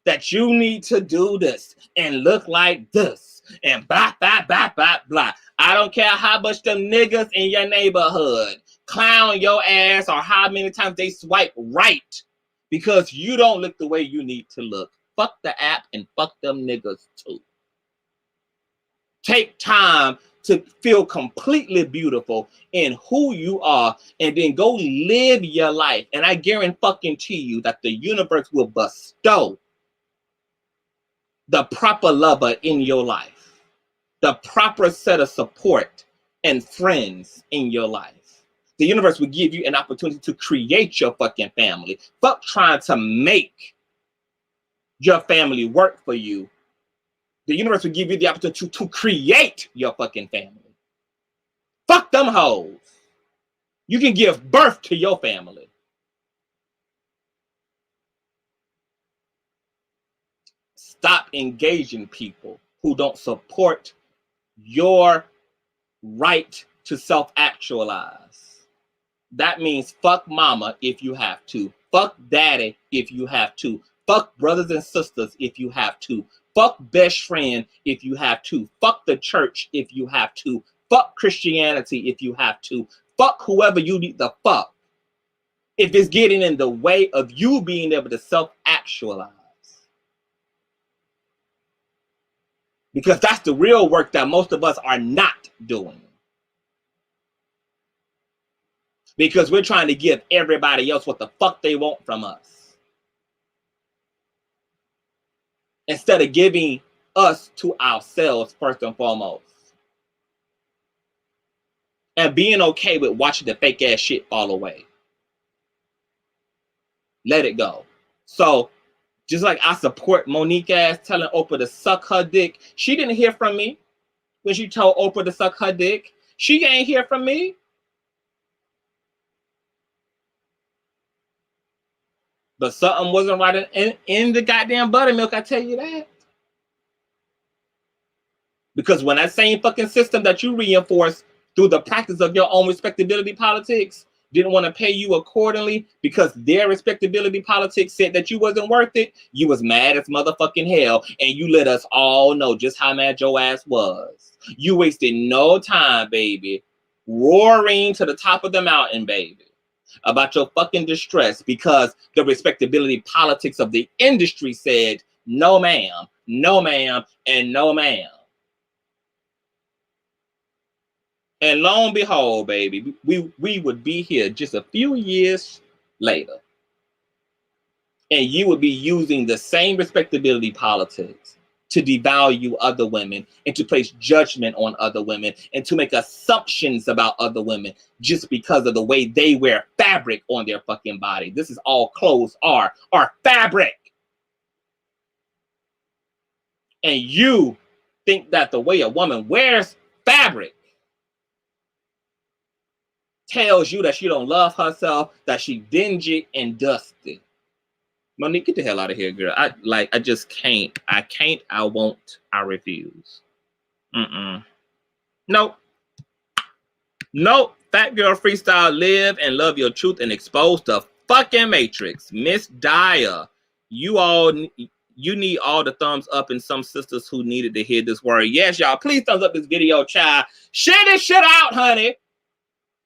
that you need to do this and look like this and blah, blah, blah, blah, blah. I don't care how much them niggas in your neighborhood clown your ass or how many times they swipe right because you don't look the way you need to look fuck the app and fuck them niggas too. Take time to feel completely beautiful in who you are, and then go live your life. And I guarantee you that the universe will bestow the proper lover in your life, the proper set of support and friends in your life. The universe will give you an opportunity to create your fucking family. Fuck trying to make your family work for you. The universe will give you the opportunity to create your fucking family. Fuck them hoes. You can give birth to your family. Stop engaging people who don't support your right to self-actualize. That means fuck mama if you have to. Fuck daddy if you have to. Fuck brothers and sisters if you have to. Fuck best friend if you have to. Fuck the church if you have to. Fuck Christianity if you have to. Fuck whoever you need to fuck if it's getting in the way of you being able to self-actualize. Because that's the real work that most of us are not doing. Because we're trying to give everybody else what the fuck they want from us, instead of giving us to ourselves first and foremost. And being okay with watching the fake ass shit fall away. Let it go. So, just like I support Monique ass telling Oprah to suck her dick, she didn't hear from me when she told Oprah to suck her dick. She ain't hear from me. But something wasn't right in the goddamn buttermilk, I tell you that. Because when that same fucking system that you reinforce through the practice of your own respectability politics didn't want to pay you accordingly because their respectability politics said that you wasn't worth it, you was mad as motherfucking hell, and you let us all know just how mad your ass was. You wasted no time, baby, roaring to the top of the mountain, baby, about your fucking distress because the respectability politics of the industry said, no ma'am, no ma'am, and no ma'am. And lo and behold, baby, we would be here just a few years later. And you would be using the same respectability politics to devalue other women and to place judgment on other women and to make assumptions about other women just because of the way they wear fabric on their fucking body. This is all clothes are fabric. And you think that the way a woman wears fabric tells you that she don't love herself, that she dingy and dusty. Monique, get the hell out of here, girl. I just can't. I can't, I won't, I refuse. Nope. Nope. Fat girl freestyle, live and love your truth and expose the fucking matrix. Miss Dyer, you need all the thumbs up and some sisters who needed to hear this word. Yes, y'all, please thumbs up this video, child. Share this shit out, honey.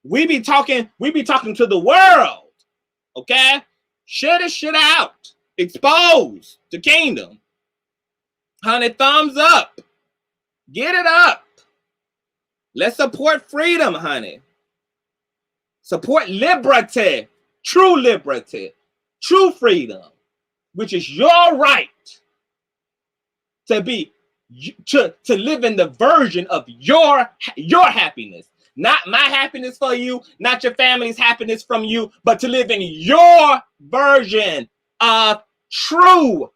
We be talking to the world, okay? Share this shit out. Expose the kingdom. Honey, thumbs up. Get it up. Let's support freedom, honey. Support liberty, true freedom, which is your right to live in the version of your happiness. Not my happiness for you, not your family's happiness from you, but to live in your version of true,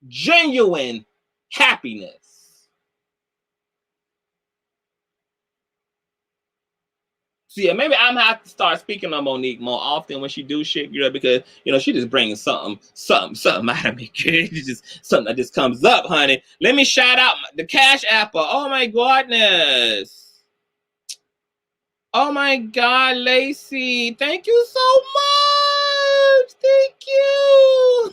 genuine happiness. So yeah, maybe I'm gonna have to start speaking on Monique more often when she do shit, girl, because you know she just brings something out of me, girl. It's just something that just comes up, honey. Let me shout out the Cash Apple. Oh my goodness. Oh my God, Lacey. Thank you so much. Thank you.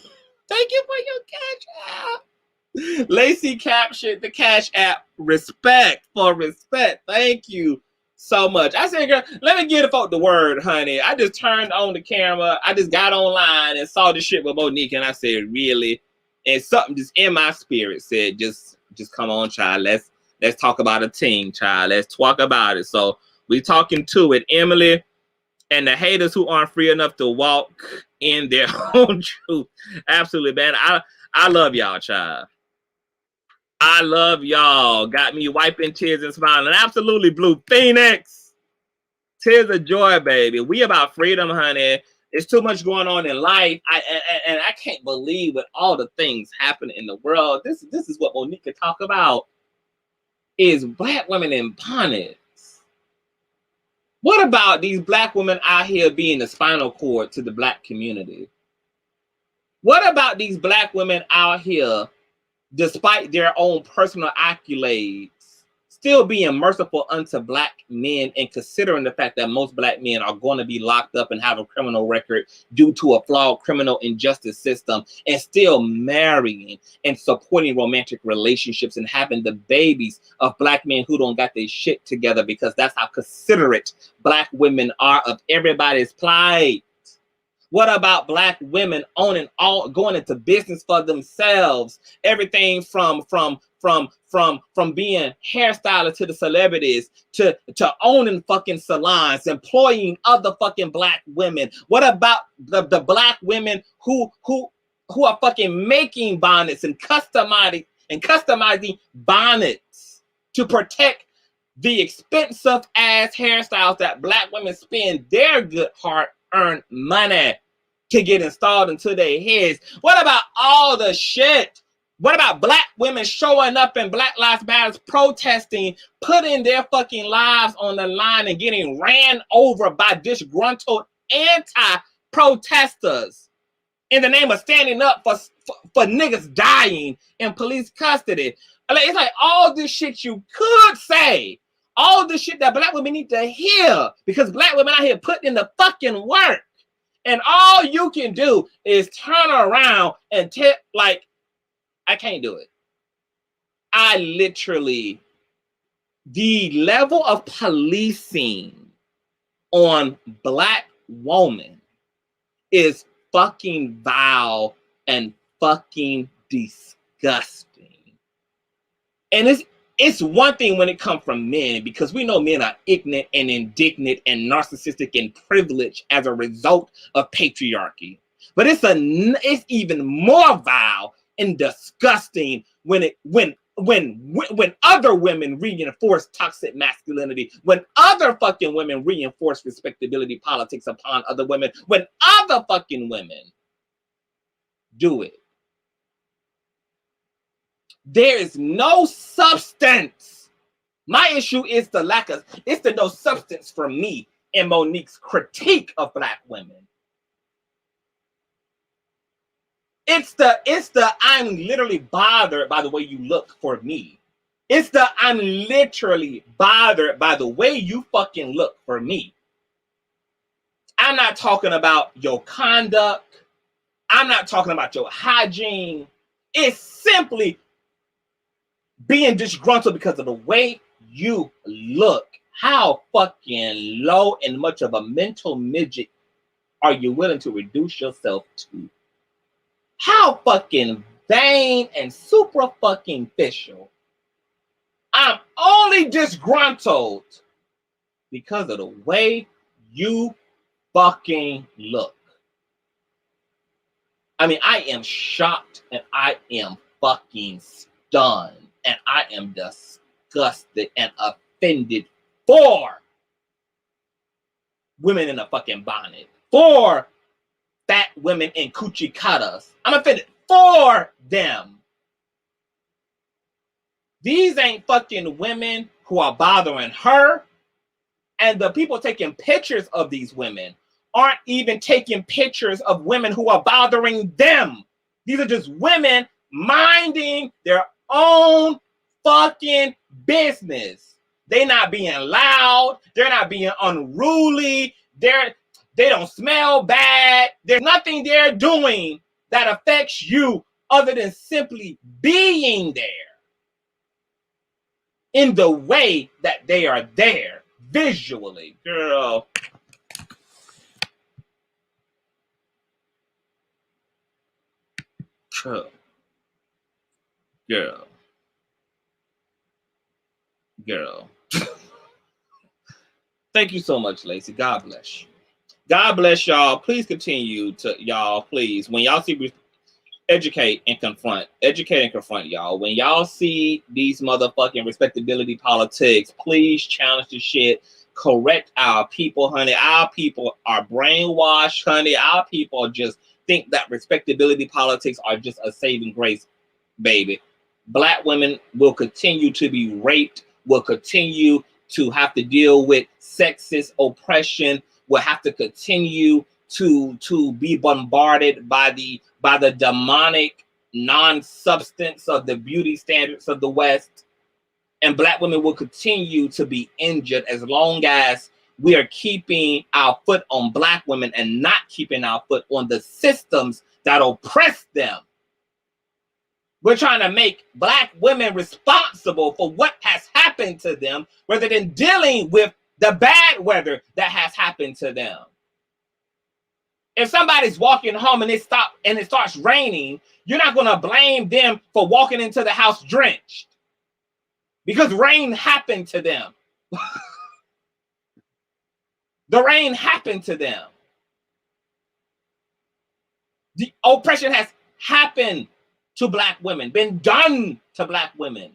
Thank you for your Cash App. Lacey captured the Cash App. Respect for respect. Thank you so much. I said, girl, let me give the folk the word, honey. I just turned on the camera. I just got online and saw the shit with Monique, and I said, really? And something just in my spirit said, just come on, child. Let's talk about a team, child. Let's talk about it. So we talking to it, Emily, and the haters who aren't free enough to walk in their own truth. Absolutely, man. I love y'all, child. I love y'all. Got me wiping tears and smiling. Absolutely, Blue Phoenix. Tears of joy, baby. We about freedom, honey. There's too much going on in life. I can't believe with all the things happening in the world. This is what Monique could talk about. Is black women in bonnets. What about these black women out here being the spinal cord to the black community? What about these black women out here, despite their own personal accolades, still being merciful unto black men and considering the fact that most black men are going to be locked up and have a criminal record due to a flawed criminal injustice system, and still marrying and supporting romantic relationships and having the babies of black men who don't got their shit together, because that's how considerate black women are of everybody's plight. What about black women owning all, going into business for themselves? Everything from being hairstylists to the celebrities to owning fucking salons, employing other fucking black women. What about the black women who are fucking making bonnets and customizing bonnets to protect the expensive ass hairstyles that black women spend their good hard-earned money to get installed into their heads? What about all the shit? What about black women showing up in Black Lives Matter protesting, putting their fucking lives on the line and getting ran over by disgruntled anti-protesters in the name of standing up for niggas dying in police custody? It's like all this shit you could say, all this shit that black women need to hear, because black women out here putting in the fucking work. And all you can do is turn around and tell, like, I can't do it. I literally, the level of policing on black women is fucking vile and fucking disgusting. And it's one thing when it comes from men, because we know men are ignorant and indignant and narcissistic and privileged as a result of patriarchy. But it's even more vile and disgusting when other women reinforce toxic masculinity, when other fucking women reinforce respectability politics upon other women, when other fucking women do it. There is no substance. My issue is the no substance for me in Monique's critique of black women. It's the I'm literally bothered by the way you look for me. It's the I'm literally bothered by the way you fucking look for me. I'm not talking about your conduct. I'm not talking about your hygiene. It's simply being disgruntled because of the way you look. How fucking low and much of a mental midget are you willing to reduce yourself to? How fucking vain and super fucking official. I'm only disgruntled because of the way you fucking look. I mean, I am shocked and I am fucking stunned and I am disgusted and offended for women in a fucking bonnet, for fat women in coochie cutters. I'm offended for them. These ain't fucking women who are bothering her. And the people taking pictures of these women aren't even taking pictures of women who are bothering them. These are just women minding their own fucking business. They're not being loud. They're not being unruly. They don't smell bad. There's nothing they're doing that affects you other than simply being there in the way that they are there visually. Girl. True. Girl. Thank you so much, Lacey. God bless you. God bless y'all. Please continue to, y'all, please. When y'all see, educate and confront, y'all. When y'all see these motherfucking respectability politics, please challenge the shit. Correct our people, honey. Our people are brainwashed, honey. Our people just think that respectability politics are just a saving grace, baby. Black women will continue to be raped, will continue to have to deal with sexist oppression, will have to continue to be bombarded by the demonic non-substance of the beauty standards of the West. And Black women will continue to be injured as long as we are keeping our foot on Black women and not keeping our foot on the systems that oppress them. We're trying to make Black women responsible for what has happened to them rather than dealing with the bad weather that has happened to them. If somebody's walking home and it starts raining, you're not going to blame them for walking into the house drenched because rain happened to them. The rain happened to them. The oppression has happened to Black women, been done to Black women.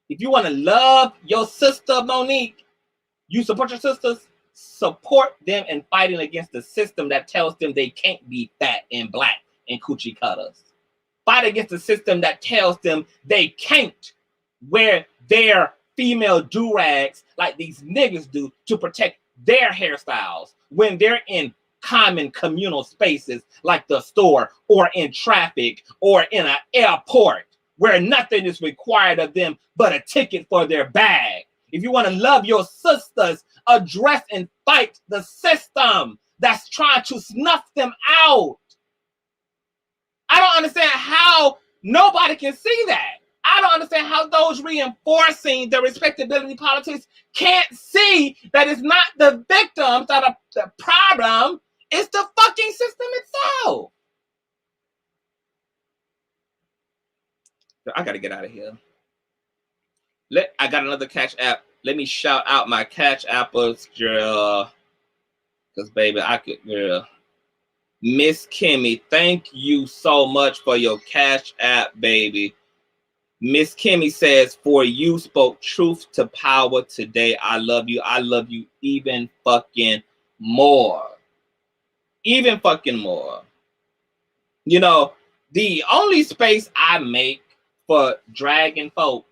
If you want to love your sister, Monique, you support your sisters, support them in fighting against the system that tells them they can't be fat and black and coochie cutters. Fight against the system that tells them they can't wear their female do-rags like these niggas do to protect their hairstyles when they're in common communal spaces like the store or in traffic or in an airport where nothing is required of them but a ticket for their bag. If you want to love your sisters, address and fight the system that's trying to snuff them out. I don't understand how nobody can see that. I don't understand how those reinforcing the respectability politics can't see that it's not the victims that are the problem, it's the fucking system itself. I gotta get out of here. I got another Cash App. Let me shout out my Cash Appers, girl. Because, baby, girl. Miss Kimmy, thank you so much for your Cash App, baby. Miss Kimmy says, for you spoke truth to power today. I love you. I love you even fucking more. Even fucking more. You know, the only space I make for dragging folk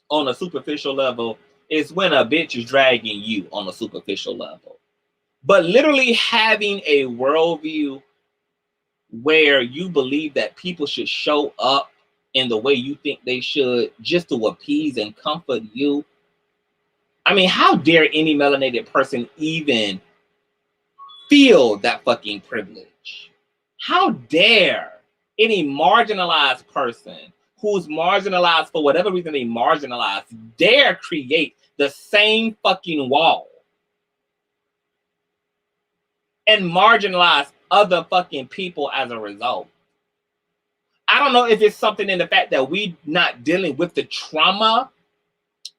on a superficial level is when a bitch is dragging you on a superficial level. But literally having a worldview where you believe that people should show up in the way you think they should just to appease and comfort you. I mean, how dare any melanated person even feel that fucking privilege? How dare any marginalized person who's marginalized for whatever reason they marginalized dare create the same fucking wall and marginalize other fucking people as a result? I don't know if it's something in the fact that we not dealing with the trauma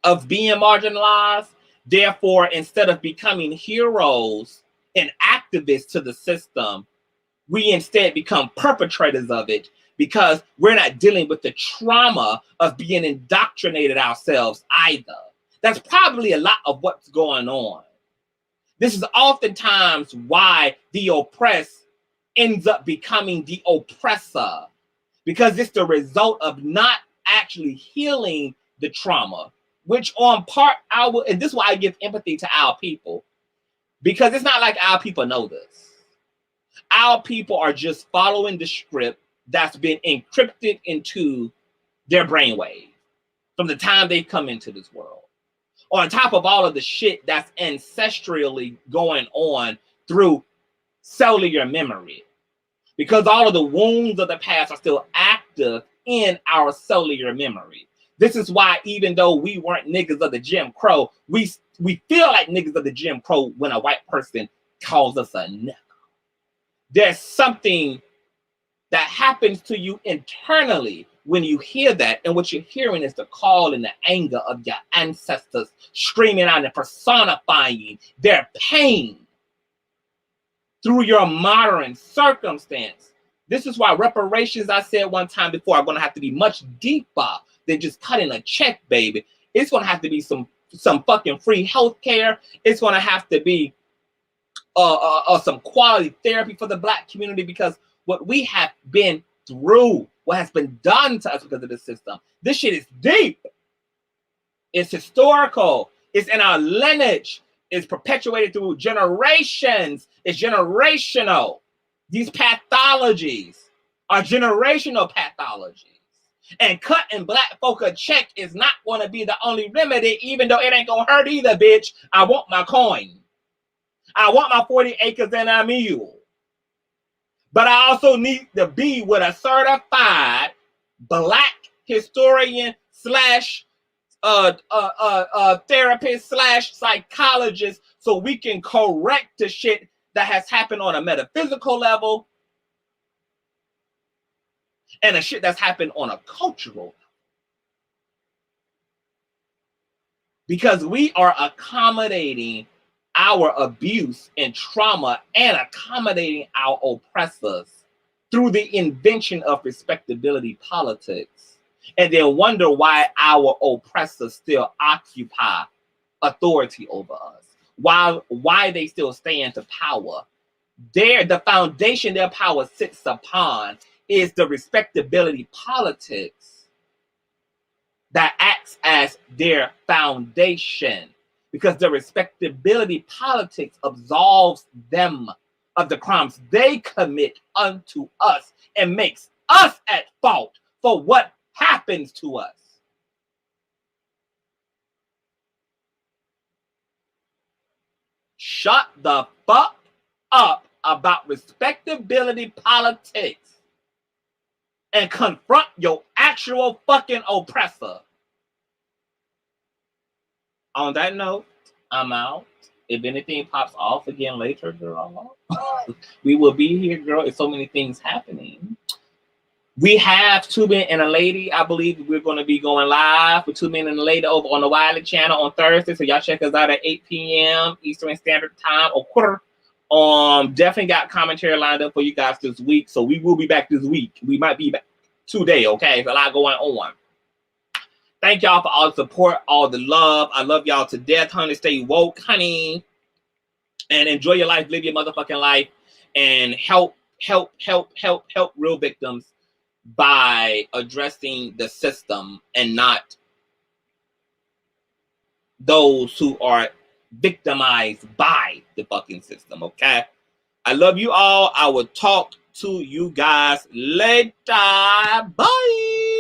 of being marginalized. Therefore, instead of becoming heroes and activists to the system, we instead become perpetrators of it because we're not dealing with the trauma of being indoctrinated ourselves either. That's probably a lot of what's going on. This is oftentimes why the oppressed ends up becoming the oppressor, because it's the result of not actually healing the trauma, which on part, and this is why I give empathy to our people, because it's not like our people know this. Our people are just following the script that's been encrypted into their brainwave from the time they've come into this world. On top of all of the shit that's ancestrally going on through cellular memory, because all of the wounds of the past are still active in our cellular memory. This is why even though we weren't niggas of the Jim Crow, we feel like niggas of the Jim Crow when a white person calls us a nigga. There's something that happens to you internally when you hear that. And what you're hearing is the call and the anger of your ancestors screaming out and personifying their pain through your modern circumstance. This is why reparations, I said one time before, are going to have to be much deeper than just cutting a check, baby. It's going to have to be some fucking free health care. It's going to have to be some quality therapy for the Black community, because what we have been through, what has been done to us because of the system, this shit is deep. It's historical. It's in our lineage. It's perpetuated through generations. It's generational. These pathologies are generational pathologies. And cutting Black folk a check is not going to be the only remedy, even though it ain't going to hurt either, bitch. I want my coin. I want my 40 acres and a mule. But I also need to be with a certified Black historian slash therapist slash psychologist, so we can correct the shit that has happened on a metaphysical level and the shit that's happened on a cultural level. Because we are accommodating our abuse and trauma and accommodating our oppressors through the invention of respectability politics, and then wonder why our oppressors still occupy authority over us, why they still stay into power. The foundation their power sits upon is the respectability politics that acts as their foundation, because the respectability politics absolves them of the crimes they commit unto us and makes us at fault for what happens to us. Shut the fuck up about respectability politics and confront your actual fucking oppressor. On that note, I'm out. If anything pops off again later, girl, we will be here, girl. It's so many things happening. We have Two Men and a Lady. I believe we're going to be going live with Two Men and a Lady over on the Wiley channel on Thursday. So y'all check us out at 8 p.m. Eastern Standard Time or quarter. Definitely got commentary lined up for you guys this week. So we will be back this week. We might be back today, okay? There's a lot going on. Thank y'all for all the support, all the love. I love y'all to death, honey. Stay woke, honey. And enjoy your life. Live your motherfucking life. And help real victims by addressing the system and not those who are victimized by the fucking system, okay? I love you all. I will talk to you guys later. Bye.